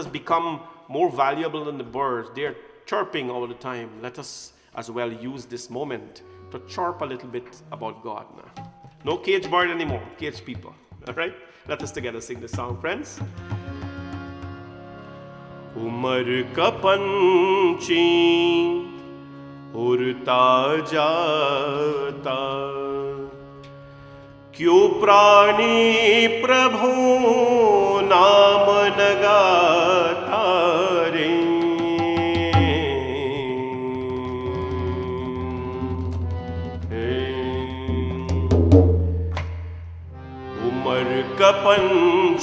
become more valuable than the birds. They are chirping all the time. Let us as well use this moment to chirp a little bit about God now. No cage bird anymore, cage people. All right? Let us together sing this song, friends. Umar का पंछी उड़ता जाता, क्यों प्राणी प्रभु नाम न गाता रे। उमर का पंछी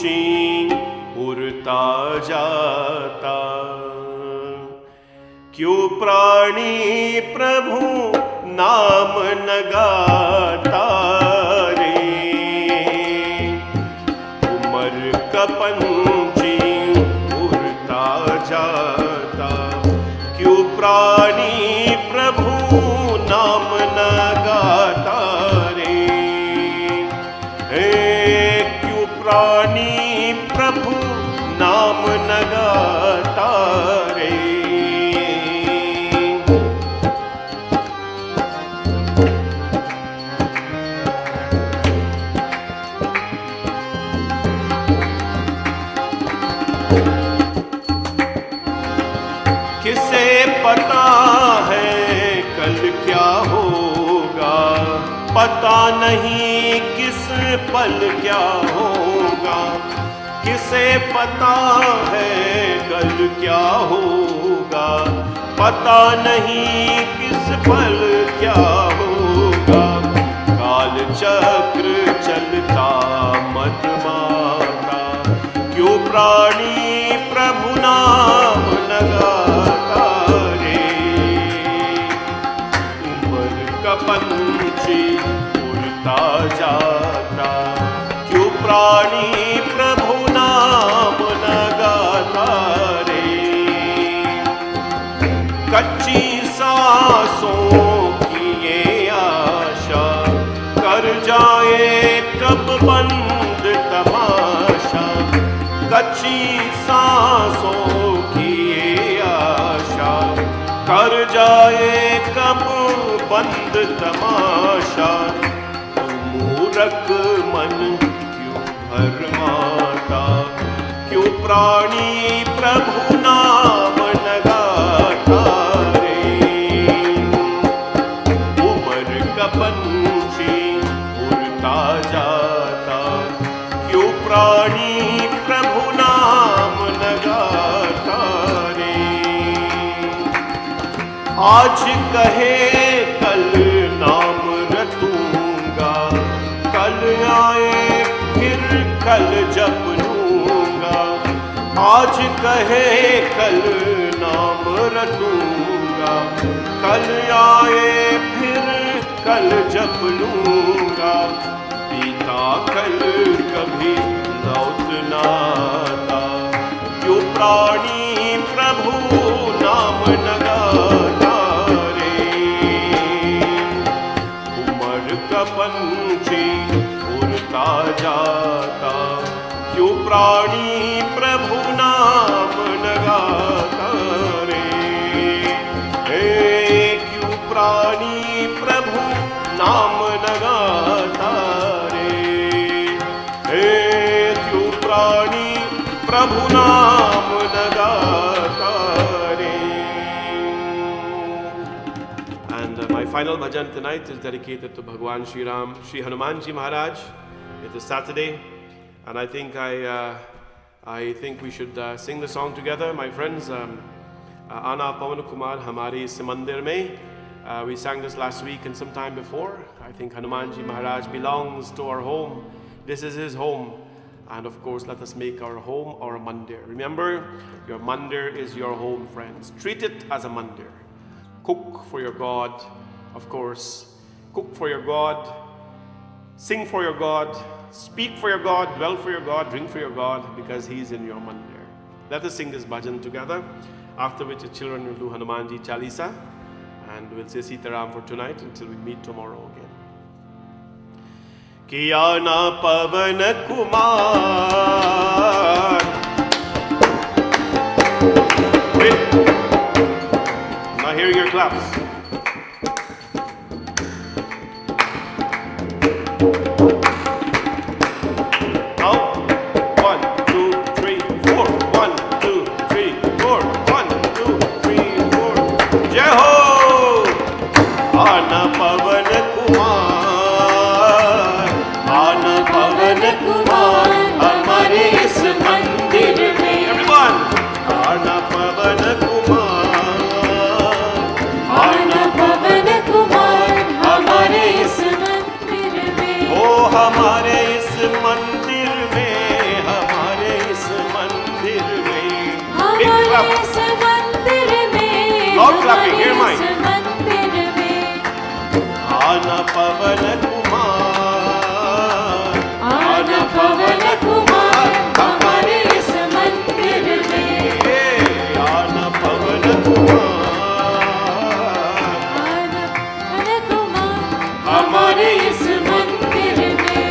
उड़ता जाता, क्यों प्राणी प्रभु नाम न गाता रे। उमर का पंछी उड़ता जाता, क्यों प्राणी प्रभु नाम न गाता रे। क्यों प्राणी प्रभु नाम न गाता रे। किसे पता है कल क्या होगा, पता नहीं किस पल क्या होगा। किसे पता है कल क्या होगा, पता नहीं किस पल क्या होगा। काल चक्र चलता मत माता, क्यों प्राणी प्रभु नाम न गाता रे। उमर का पंछी उड़ता जाता, क्यों प्राणी प्रभु नाम न गाता रे। कच्ची सांसों की ये आशा, कर जाए कब बंद तमाशा। कच्ची सांसों की ये आशा, कर जाए कब बंद तमाशा। मूरख मन क्यों भरमाता, क्यों प्राणी प्रभु नाम न गाता रे। उमर का पंछी उड़ता जाता, क्यों प्राणी प्रभु नाम न गाता रे। आज कहे कल नाम रटूंगा, कल आए फिर कल जप लूंगा। आज कहे कल नाम रटूंगा, कल आए फिर कल जप लूंगा। बीता कल कभी लौट ना आता, क्यों प्राणी प्रभु नाम न गाता रे। उमर का पंछी उड़ता जाता, क्यों प्राणी प्रभु नाम न गाता रे। क्यों प्राणी प्रभु नाम न गाता रे। क्यों प्राणी प्रभु नाम न गाता रे। And my final bhajan tonight is dedicated to Bhagwan Shri Ram, Shri Hanuman Ji Maharaj. It is Saturday, and I think we should sing the song together, my friends. Ana Pavan Kumar Hamari Simandir Mein. We sang this last week and sometime before. I think Hanuman Ji Maharaj belongs to our home. This is his home. And of course, let us make our home our mandir. Remember, your mandir is your home, friends. Treat it as a mandir. Cook for your God, of course. Cook for your God. Sing for your God. Speak for your God. Dwell for your God. Drink for your God, because He's in your mandir. Let us sing this bhajan together. After which the children will do Hanumanji Chalisa. And we'll say Sitaram for tonight until we meet tomorrow again. किया ना पवन Kumar. Wait. Not hearing your claps. Now, 1, 2, 3, 4. 1, 2, 3, 4. 1, 2, 3, 4. जय हो आना पवन कुमार, आना पवन कुमार हमारे इस मंदिर में। Everyone, आना पवन कुमार, आना पवन कुमार हमारे इस मंदिर में। ओ हमारे इस मंदिर में, हमारे इस मंदिर में। हमारे इस मंदिर में, Loud clapping, hear mine. इस मंदिर में। आना पवन कुमार, आना पवन कुमार हमारे इस मंदिर में। आना पवन कुमार, आना पवन कुमार हमारे इस मंदिर में।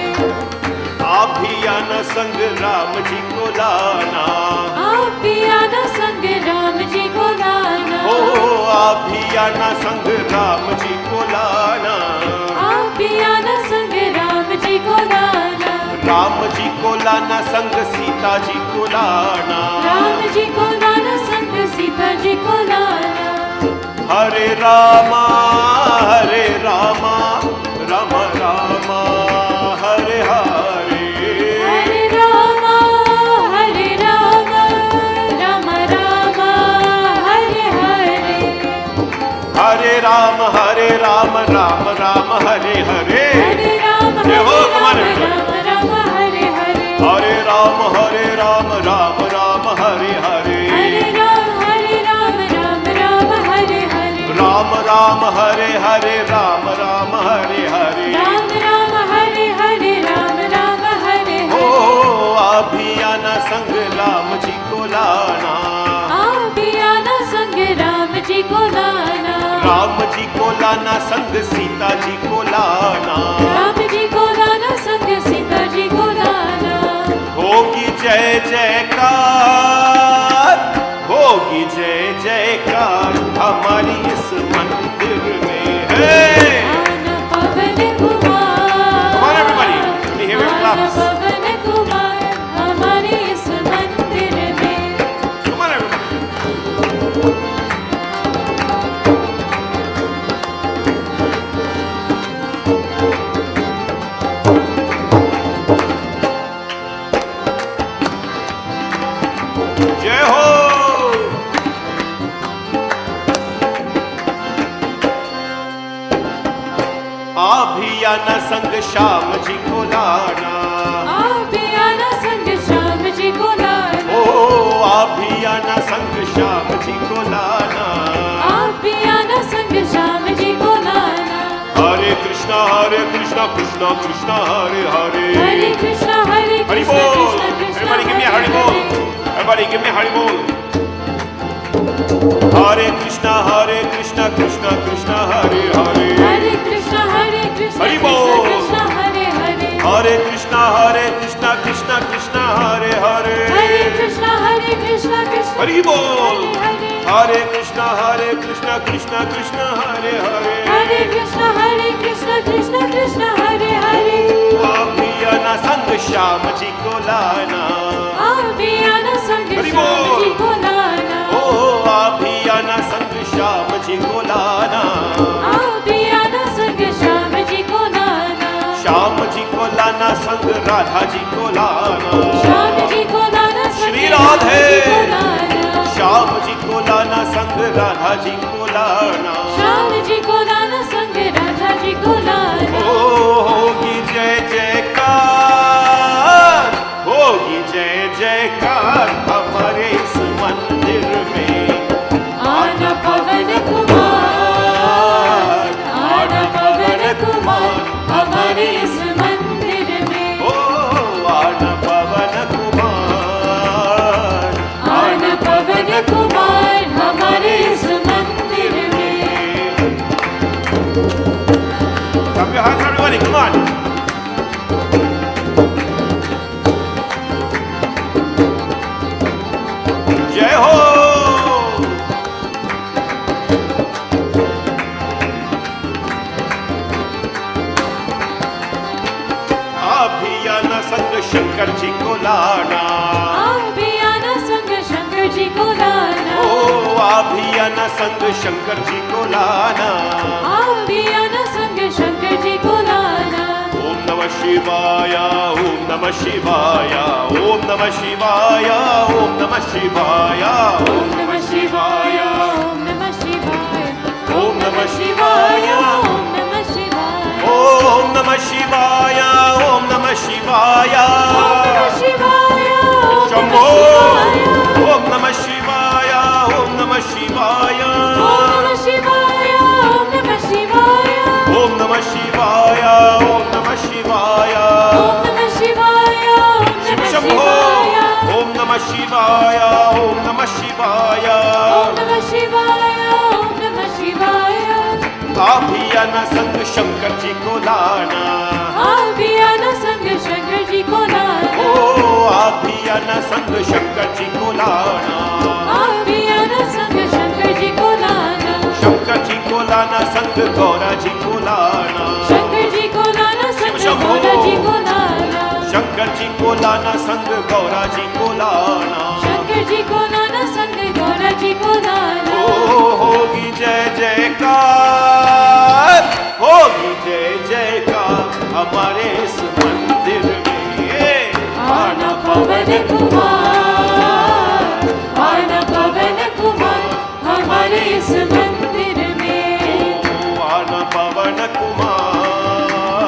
आप भी आना संग राम जी को लाना। आप भी आना संग राम जी को लाना। ओ आप भी आना संग राम जी को लाना। आप भी आना संग राम जी को लाना। राम जी को लाना संग सीता जी को लाना। राम जी को लाना संग सीता जी को लाना। हरे रामा रामा रामा हरे हरे। हरे रामा राम राम हरे हरे। हरे राम राम राम हरे हरे। हरे राम जय हो, come on, Ram everybody. Ram Hare Hare. हरे राम राम राम हरे हरे। हरे राम राम हरे हरे। राम राम हरे हरे, राम राम हरे हरे। राम राम हरे हरे, राम राम हरे ओ हरे। अभी आना संग राम जी को लाना। आप भी आना संग राम जी को लाना। राम जी को लाना संग सीता जी को लाना। राम जी को लाना संग सीता जी को लाना। होगी जय जयकार, होगी जय जयकार हमारी इस मंदिर में है। आना पवन Kumar, Come on, everybody. Let me hear your आना claps. पवन कुमार हमारे इस मंदिर में। Come on, everybody. जय हो आप भी आना संग श्याम जी को लाना। आप भी आना संग श्याम जी को लाना। ओ आप भी आना संग श्याम जी को लाना। आप भी आना संग श्याम जी को लाना। हरे कृष्णा कृष्णा कृष्णा हरे हरे। हरे कृष्णा हरि कृष्णा बोल। Krishna Krishna Everybody give me a Hare Hari Bol. Hare. Everybody give me a Hari Bol. Hare Krishna Krishna Krishna Hare Hare. हरे कृष्णा हरि कृष्णा बोल। कृष्णा हरे हरे। हरे कृष्णा कृष्णा कृष्णा हरे हरे। हरे कृष्णा कृष्णा हरि बोल। हरे हरे कृष्णा कृष्णा कृष्णा हरे हरे। हरे कृष्णा कृष्णा कृष्णा हरे हरे। आप भी आना संग श्याम जी को लाना। आप भी आना संग हरि श्याम बोल। जी को लाना। ओ आप भी आना संग श्याम जी को लाना। आप भी आना संग श्याम जी को लाना। श्याम जी को लाना संग राधा जी को लाना। श्याम जी को लाना संग श्री राधे। जी को लाना। श्याम जी को लाना संग राधा जी को लाना। श्याम जी को लाना संग राधा जी को लाना। ओ होगी जय जयकार, होगी जय जयकार हमारे इस मंदिर में। आना पवन कुमार, आना पवन कुमार हमारे इस मंदिर में। ओ आना पवन कुमार, आना पवन कुमार हमारे इस मंदिर में। Clap your hands, everybody, come on. Shankar ji को लाना, आप भी आना संग शंकर जी को लाना, ओ आप भी आना संग शंकर जी को लाना, आप भी आना संग शंकर जी को लाना। ओम नमः शिवाय, ओम नमः शिवाय, ओम नमः शिवाय, ओम नमः शिवाय, ओम नमः शिवाय, ओम नमः शिवाय, ओम नमः शिवाय, ओम नमः शिवाय, ओम नमः शिवाय, ओम नमः शिवाय, ओम नमः शिवाय, शंभो, ओम नमः शिवाय, ओम नमः शिवाय, ओम नमः शिवाय, ओम नमः शिवाय, ओम नमः शिवाय, ओम नमः शिवाय, ओम नमः शिवाय, ओम शिव नमः शंभो, शिवाय, ओम नमः शिवाय, ओम नमः शिवाय, ओम नमः शिवाय, ओम नमः शिवाय। आप भी आना संग शंकर जी को लाना, आप भी आना संग शंकर जी को लाना, ओ आप भी आना संग शंकर जी को लाना, आप भी आना संग शंकर जी को लाना, शंकर जी को लाना संग गौरा जी को लाना, शंकर जी को लाना संग शंभो। गौरा जी को लाना, शंकर जी को लाना संग गौरा जी को लाना, शंकर जी को लाना संग गौरा जी को लाना। ओ होगी जय जयकार, होगी जय जयकार हमारे इस मंदिर में, आना पवन कुमार, आना पवन कुमार हमारे इस मंदिर में, ओ आना पवन कुमार,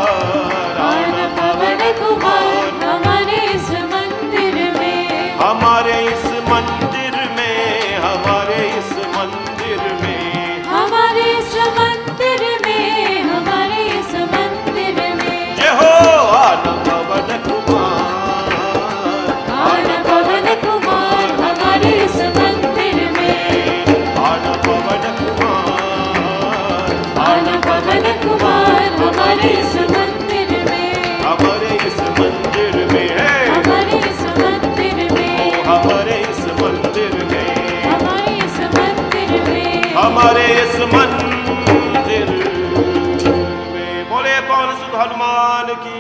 आना पवन कुमार हमारे इस मंदिर में, हमारे इस मंदिर में, हमारे इस मंदिर में, हमारे इस मंदिर में, हमारे इस मंदिर में। जय हो आना पवन कुमार, आना पवन कुमार हमारे इस मंदिर में, आना पवन कुमार, आना पवन कुमार हमारे इस मंदिर में, हमारे इस मंदिर में है, हमारे इस मंदिर में, ओ हमारे इस मंदिर में, हमारे इस मंदिर में। हमारे इस मंदिर में। बोले पवन सुत हनुमान की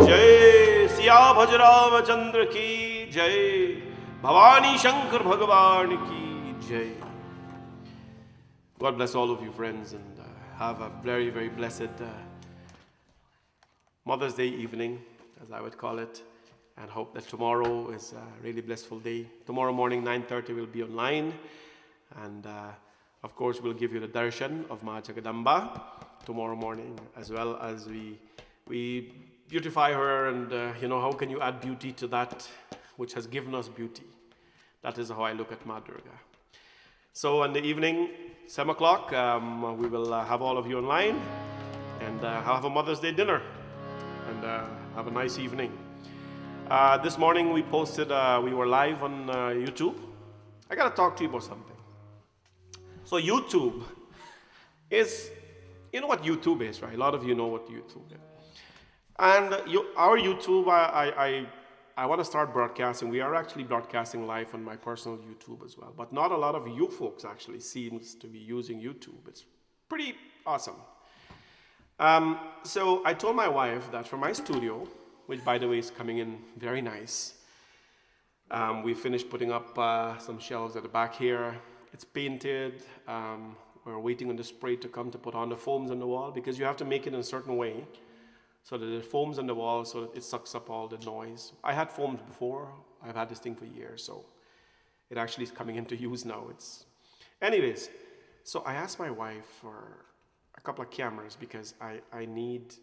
जय, सिया भज रामचंद्र की जय, भवानी शंकर भगवान की जय। God bless all of you friends, and have a very, very blessed Mother's Day evening, as I would call it, and hope that tomorrow is a really blissful day. Tomorrow morning, 9:30, we'll be online, and of course, we'll give you the darshan of Ma Jagadamba tomorrow morning, as well as we beautify her, and how can you add beauty to that which has given us beauty? That is how I look at Ma Durga. So in the evening, 7 o'clock, we will have all of you online and have a Mother's Day dinner and have a nice evening. This morning we posted, we were live on YouTube. I got to talk to you about something. So YouTube is, you know what YouTube is, right? A lot of you know what YouTube is. And our YouTube, I want to start broadcasting. We are actually broadcasting live on my personal YouTube as well. But not a lot of you folks actually seems to be using YouTube. It's pretty awesome. So I told my wife that for my studio, which by the way is coming in very nice, we finished putting up some shelves at the back here. It's painted. We're waiting on the spray to come to put on the foams on the wall, because you have to make it in a certain way so that the foams on the wall, so that it sucks up all the noise. I had foams before. I've had this thing for years, so it actually is coming into use now. Anyways, so I asked my wife for a couple of cameras, because I need,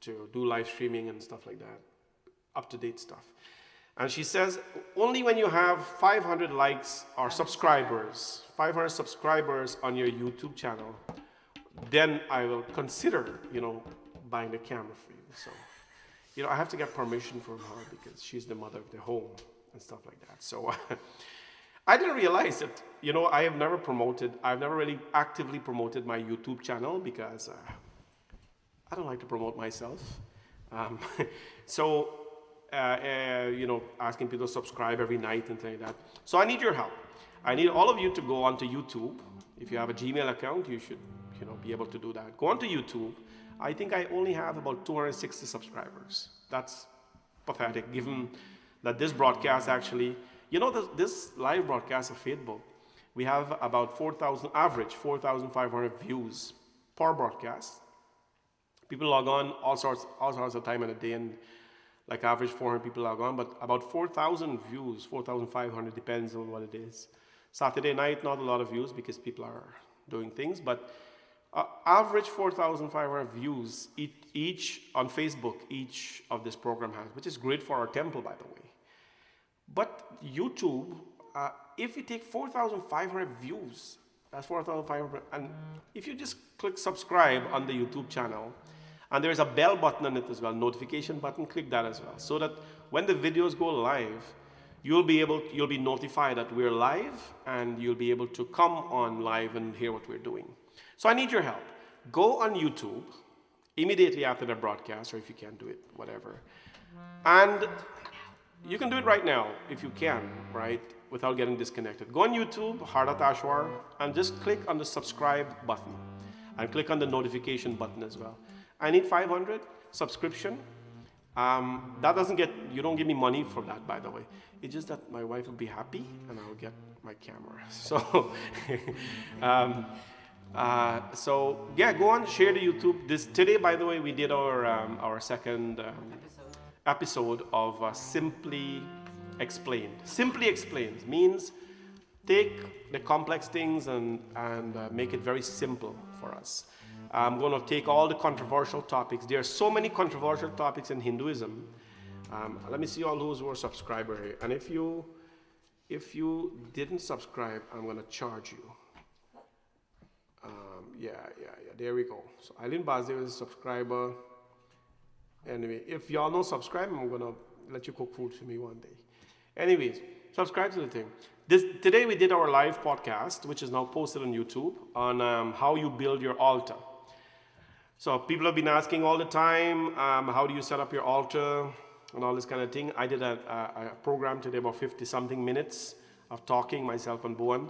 to do live streaming and stuff like that, up-to-date stuff. And she says, only when you have 500 likes or subscribers, 500 subscribers on your YouTube channel, then I will consider, buying the camera for you. So, I have to get permission from her, because she's the mother of the home and stuff like that. So I didn't realize that, I've never really actively promoted my YouTube channel, because I don't like to promote myself. So, asking people to subscribe every night and things like that. So I need your help. I need all of you to go onto YouTube. If you have a Gmail account, you should, be able to do that. Go onto YouTube. I think I only have about 260 subscribers. That's pathetic given that this broadcast actually, this live broadcast of Facebook, we have about 4,500 views per broadcast. People log on all sorts of time in a day, and like average 400 people log on, but about 4,000 views, 4,500, depends on what it is. Saturday night, not a lot of views because people are doing things, but average 4,500 views each on Facebook, each of this program has, which is great for our temple, by the way. But YouTube, if you take 4,500 views, that's 4,500, and if you just click subscribe on the YouTube channel, and there's a bell button on it as well, notification button, click that as well, so that when the videos go live, you'll be notified that we're live, and you'll be able to come on live and hear what we're doing. So I need your help. Go on YouTube immediately after the broadcast, or if you can't do it, whatever. And you can do it right now if you can, right? Without getting disconnected. Go on YouTube, Hardat Ashwar, and just click on the subscribe button, and click on the notification button as well. I need 500 subscription. That you don't give me money for that, by the way. It's just that my wife will be happy and I'll get my camera. So, yeah, go on, share the YouTube. Today, by the way, we did our second episode of Simply Explained. Simply Explained means take the complex things and make it very simple for us. I'm going to take all the controversial topics. There are so many controversial topics in Hinduism. Let me see all those who are subscribers here. And if you didn't subscribe, I'm going to charge you. Yeah. There we go. So Eileen Bazdev is a subscriber. Anyway, if y'all don't subscribe, I'm going to let you cook food for me one day. Anyways, subscribe to the thing. Today we did our live podcast, which is now posted on YouTube, on how you build your altar. So people have been asking all the time, how do you set up your altar and all this kind of thing. I did a program today, about 50-something minutes of talking, myself and Bowen,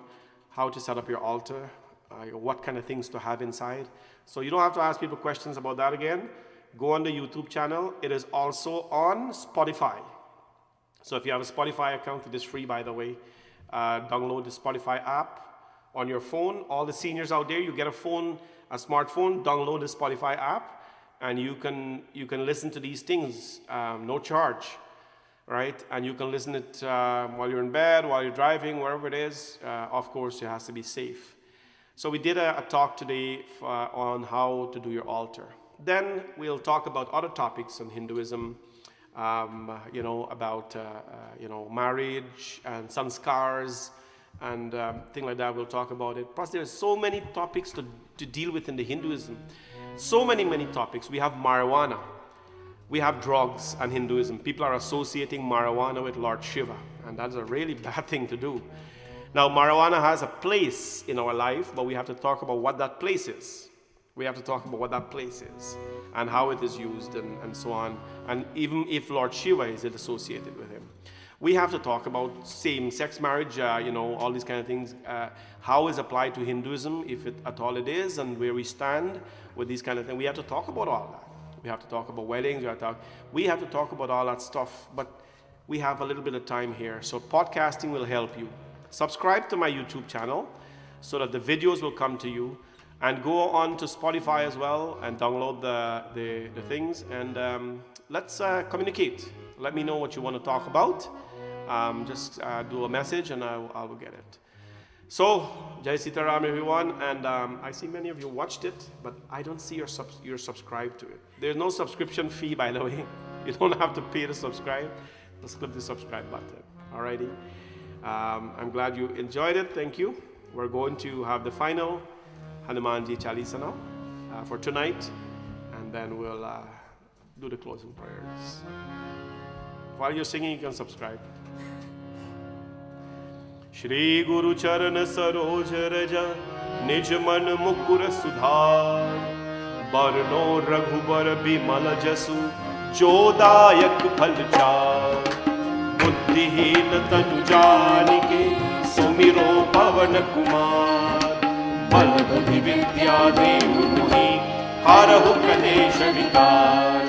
how to set up your altar, what kind of things to have inside. So you don't have to ask people questions about that again. Go on the YouTube channel. It is also on Spotify. So if you have a Spotify account, it is free, by the way. Download the Spotify app on your phone. All the seniors out there, you get a smartphone, download the Spotify app, and you can listen to these things, no charge, right? And you can listen it while you're in bed, while you're driving, wherever it is. Of course, it has to be safe. So we did a talk today on how to do your altar. Then we'll talk about other topics in Hinduism, about marriage and sanskars and things like that. We'll talk about it. Plus, there's so many topics to deal with in the Hinduism. So many topics. We have marijuana. We have drugs and Hinduism. People are associating marijuana with Lord Shiva, and that's a really bad thing to do. Now, marijuana has a place in our life, but we have to talk about what that place is. We have to talk about what that place is and how it is used and so on. And even if Lord Shiva is associated with him. We have to talk about same-sex marriage, all these kind of things, how is applied to Hinduism, if it at all it is, and where we stand with these kind of things. We have to talk about all that. We have to talk about weddings. We have to talk about all that stuff, but we have a little bit of time here. So podcasting will help you. Subscribe to my YouTube channel so that the videos will come to you. And go on to Spotify as well and download the things, and let's communicate. Let me know what you want to talk about. Just do a message and I will get it. So, Jai Sitaram everyone, and I see many of you watched it, but I don't see you're subscribed to it. There's no subscription fee, by the way. You don't have to pay to subscribe. Just click the subscribe button. Alrighty. I'm glad you enjoyed it. Thank you. We're going to have the final Hanumanji Chalisa now for tonight, and then we'll do the closing prayers. While you're singing, you can subscribe. Shri Guru Charan Saroj Raja Nij Man Mukur Sudhar Barno Raghubar Bimal Jasu Jodayak Phal Char Buddhihin Tanu Janike Sumiro Pavan Kumar Bal Buddhi Vidya Devu Muhi Harahu Kadesh Vikar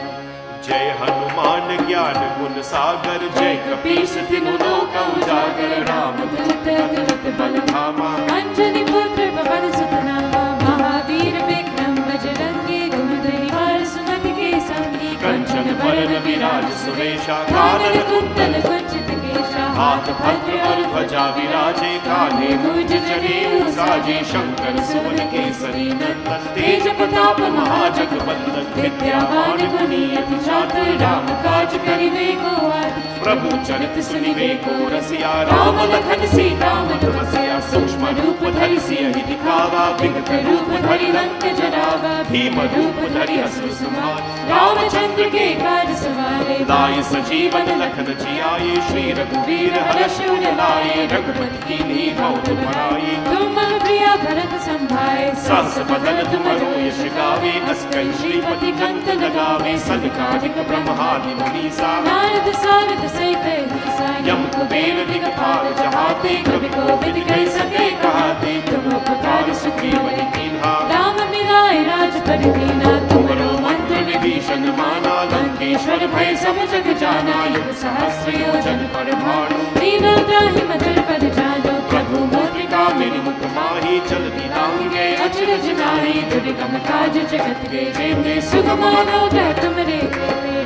Jai Hanuman Gyan ज्ञान गुण सागर जय कपीस तिनु लोक उजागर रामदूत अतुलित बल धामा अंजनी पुत्र पवन सुत नामा महावीर विक्रम बजरंगी कुमति निवार सुमति के संगी कंचन वरण विराज सुरेशा कानन कुंडल कुंचित केशा हाथ भद्र और ध्वजा विराजे कान्हे मूज जनेऊ साजे शंकर सुवन केसरी नंदन तेज प्रताप महाजगवंदन विद्यावान गुणी अति चातुर राम काज करिवे को आतुर प्रभु चरित सुनिवे को रसिया राम लखन सीता मन बसिया सूक्ष्म रूप धरि सियहि दिखावा विकट रूप धरि लंक जरावा भीम रूप धरि असुर संहार रामचंद्र के काज सवारे लाए सजीवन लखन जियाए श्री रघुवीर हर्ष उर लाए रघुपति कीन्ही बहुत बड़ाई तुम मम प्रिया भरत संभाए सहस बदन तुमरो यश गावे अस्कल श्रीपति कंठ लगावे सनकादिक ब्रह्मादि मुनीसा नारद सारद सहित ईसा यम कुबेर दिगपाल जहाते कवि कोविद कह सके कहाते तुम उपकार सुग्रीव कीन्हा राम मिलाए राजपद दीना तुमरो मंत्र विभीषण माना लंकेश्वर भय सब जग जाना युग सहस्र योजन पर भानु दीना त्राहि मधुर पद जानो प्रभु मोतिका मेरी मुख माही चल दिलांगे अचरज नाहि दुर्गम काज जगत के जेते सुगम अनुग्रह तुमरे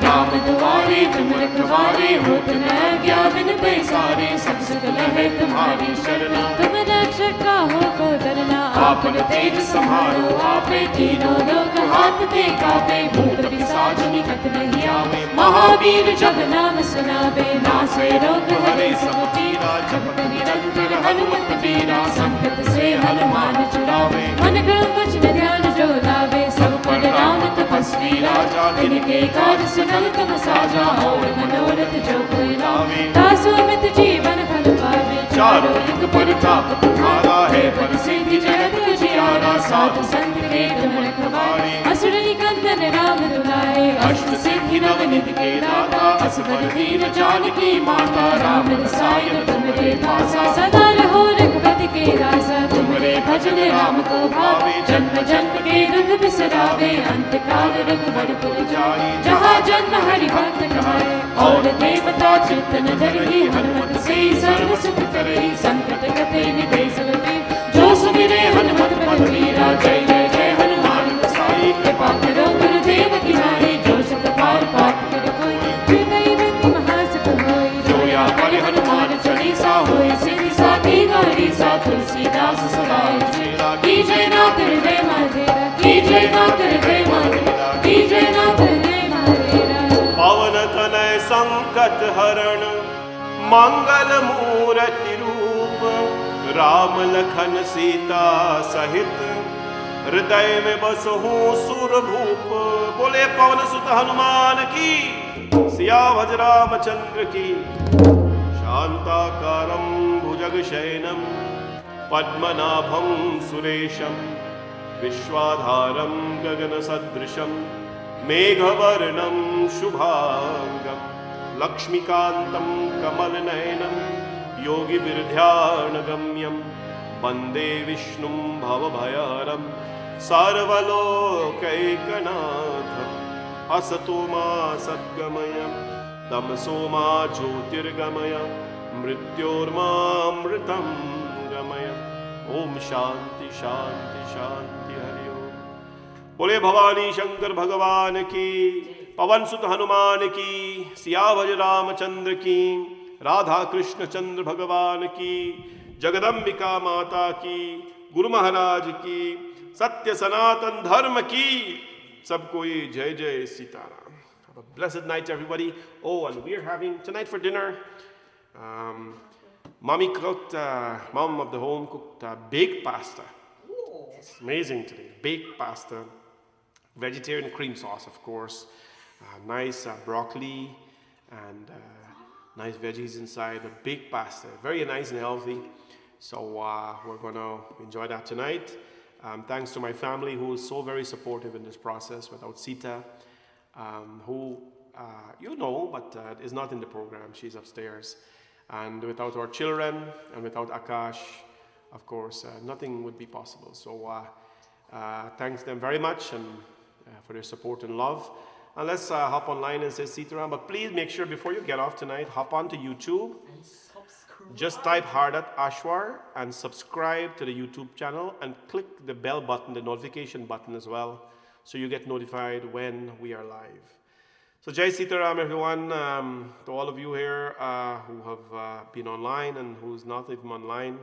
राम दुआरे तुम रखवारे होत न क्या बिन पैसारे सब सुगल है तुम्हारी शरण तुम रक्षक काहू को डरना आपन तेज समारो आपे तीनों लोक हाथ ते कापे भूत पिशाच निकट नहीं आवे महावीर जब नाम सुनावे नासे रोग हरे सब पीरा जपत निरंतर हनुमत वीरा संकट से हनुमान छुड़ावे मन क्रम वचन ध्यान जो लावे सब पर राम तपस्वी राजा तिनके काज सकल तुम साजा और मनोरथ जो कोई लावे तासु अमित जीवन फल पावे चारों युग परताप तुम्हारा है प्रसिद्धि जगत उजियारा साधु संत के तुम रखवारे असुर निकंदन राम दुलारे अष्ट सिद्धि नवनिधि के दाता असबर दीन जानकी माता राम रसायन तुमरे पासा सदा रहो रघुपति के दासा तुमरे भजन राम को भावे जन्म जन्म के दुख बिसरावे अंत काल रघुवर पुर जाए जहाँ जन्म हरि भक्त कहाए और देवता चित्तन धरहि हनुमत से सर्व सुख करहि संकट कटे निधे सगते जो सुमिरे हनुमत पद वीरा जय जय जय हनुमान गोसाई कृपा करो गुरुदेव की नाई जो सुख पार पाठ कर कोई हृदय बंदी महासुख होई जो या पढ़े हनुमान चालीसा होई सिद्धि साथी गौरी सा तुलसीदास सदाई तेरा की जय नाथ हृदय माधेरा की जय नाथ हृदय माधेरा की जय नाथ हृदय माधेरा पवन तनय संकट हरण मंगल मूर्ति रूप राम लखन सीता सहित हृदय में बसहूँ सुरभूप बोले पवन सुत हनुमान की सियावज रामचंद्र की शांताकारं भुजगशयनं पद्मनाभं सुरेशं विश्वाधारं गगनसदृशं मेघवर्णं शुभांगं लक्ष्मीकान्तं कमलनयनं योगिविर्ध्यानगम्यं वन्दे विष्णुं भवभयहरं सर्वलोकैकनाथम् असतो मा सद्गमय तमसो मा ज्योतिर्गमय मृत्योर्मामृतं गमय ओम शांति शांति शांति हरि ओम। बोले भवानी शंकर भगवान की, पवन सुत हनुमान की, सियावज रामचंद्र की, राधा कृष्ण चंद्र भगवान की, जगदम्बिका माता की, गुरु महाराज की, सत्य सनातन धर्म की, सबको ये जय जय Sitaram. Have a blessed night, everybody. Oh, and we're having tonight for dinner. Mommy cooked, mom of the home cooked baked pasta. It's amazing today. Baked pasta, vegetarian cream sauce, of course. Nice broccoli and nice veggies inside. A baked pasta, very nice and healthy. So we're going to enjoy that tonight. Thanks to my family who is so very supportive in this process. Without Sita, who you know, but is not in the program. She's upstairs. And without our children and without Akash, of course, nothing would be possible. So thanks them very much and for their support and love. And let's hop online and say Sitaram. But please make sure before you get off tonight, hop onto YouTube. Just type Hardat Ashwar and subscribe to the YouTube channel and click the bell button, the notification button as well, so you get notified when we are live. So Jai Sitaram everyone, to all of you here who have been online and who's not even online.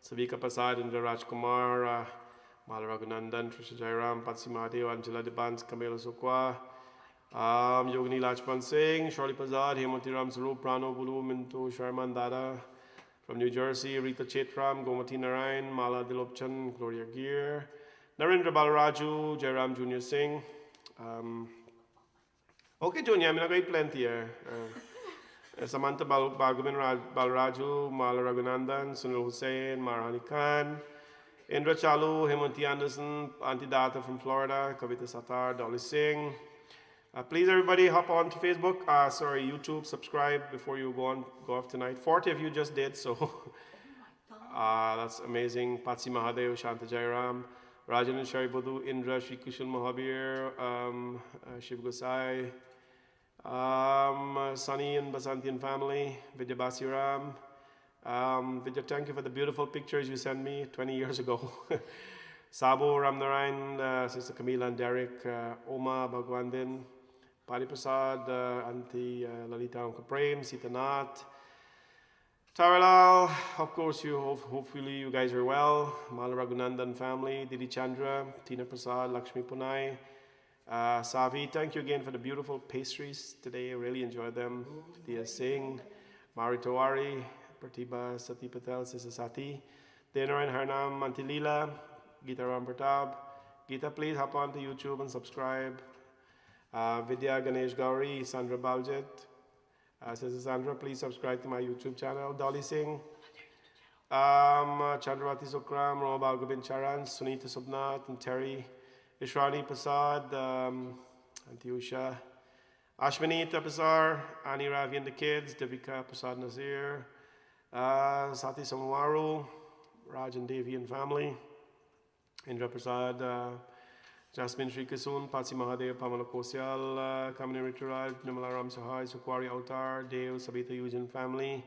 Savika Prasad, Indra Rajkumar, Mala Raghunandan, Trisha Jairam, Patsi Mahadev, Angela Debans, Kamela Sukwa, Yogini Lachpan Singh, Shirley Prasad, Hemanti Ram Sarup, Prano Bulu, Mintu Sharman Dada from New Jersey, Rita Chetram, Gomati Narayan, Mala Dilopchan, Gloria Gear, Narendra Balaraju, Jairam Junior Singh. Okay, Junior, I'm going to plenty here. Samantha Bhagavan Balaraju, Mala Raghunandan, Sunil Hussain, Marhani Khan, Indra Chalu, Hemanti Anderson, Auntie Data from Florida, Kavita Satar, Dolly Singh. Please, everybody, hop on to Facebook, YouTube, subscribe before you go off tonight. 40 of you just did, so that's amazing. Patsi Mahadev, Shanta Jairam, Rajan and Shari Bodhu, Indra, Shri Kushal Mahabir, Shiv Gosai, Sunny and Basanti and family, Vidya Basiram. Vidya, thank you for the beautiful pictures you sent me 20 years ago. Sabo Ramnarayan, Sister Camila and Derek, Oma Bhagwandin, Pari Prasad, Auntie Lalita Uncle Prem, Sita Nath, Taralal, of course, hopefully you guys are well. Mala Raghunandan family, Didi Chandra, Tina Prasad, Lakshmi Punai, Savi, thank you again for the beautiful pastries today. I really enjoyed them. Dia Singh, Mari Tawari, Pratibha Sati Patel, Sister Sati, Denoran Harnam, Auntie Leela, Gita Ram Pratap. Gita, please hop on to YouTube and subscribe. Vidya Ganesh Gauri, Sandra Baljit. Sister Sandra, please subscribe to my YouTube channel. Dolly Singh, Chandravati Sukram, Roma Balgobin Charan, Sunita Subnath, and Terry, Ishrani Prasad, Auntie Usha, Ashwini Tapasar, Ani Ravi and the kids, Devika Prasad Nazir, Sati Samawaru, Raj and Devi and family, Indra Prasad, Jasmine Sri Kasun, Patsi Mahadev, Pamela Kosyal, Kamini Rituraj, Nimala Ram Sahai, Sukwari Autar, Dev, Sabita Yujin family,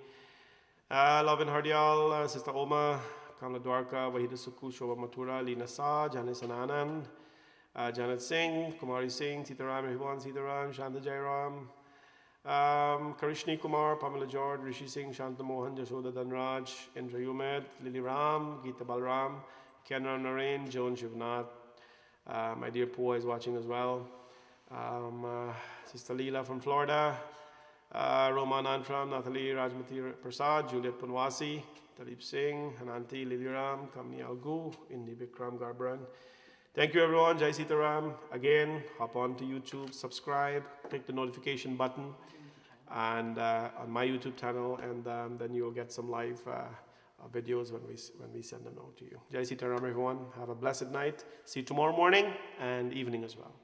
Lovin Hardyal, Sister Oma, Kamala Dwarka, Wahida Sukhu, Shobha Mathura, Lina Sa, Janice Ananand, Janet Singh, Kumari Singh, Sitaram, everyone, Sitaram, Shanta Jairam, Karishni Kumar, Pamela George, Rishi Singh, Shanta Mohan, Jashoda Dhanraj, Indra Yumed, Lily Ram, Geeta Balram, Kenra Narain, Joan Shivnath. My dear Pua is watching as well. Sister Leela from Florida. Roman Antram, Nathalie Rajmati Prasad, Juliet Punwasi, Talib Singh, Hananti Liliram, Kamni Algu, Indi Bikram Garbran. Thank you everyone. Jai Sitaram. Again, hop on to YouTube, subscribe, click the notification button and on my YouTube channel, and then you'll get some live videos when we send them out to you. Jai Sitaram everyone. Have a blessed night. See you tomorrow morning and evening as well.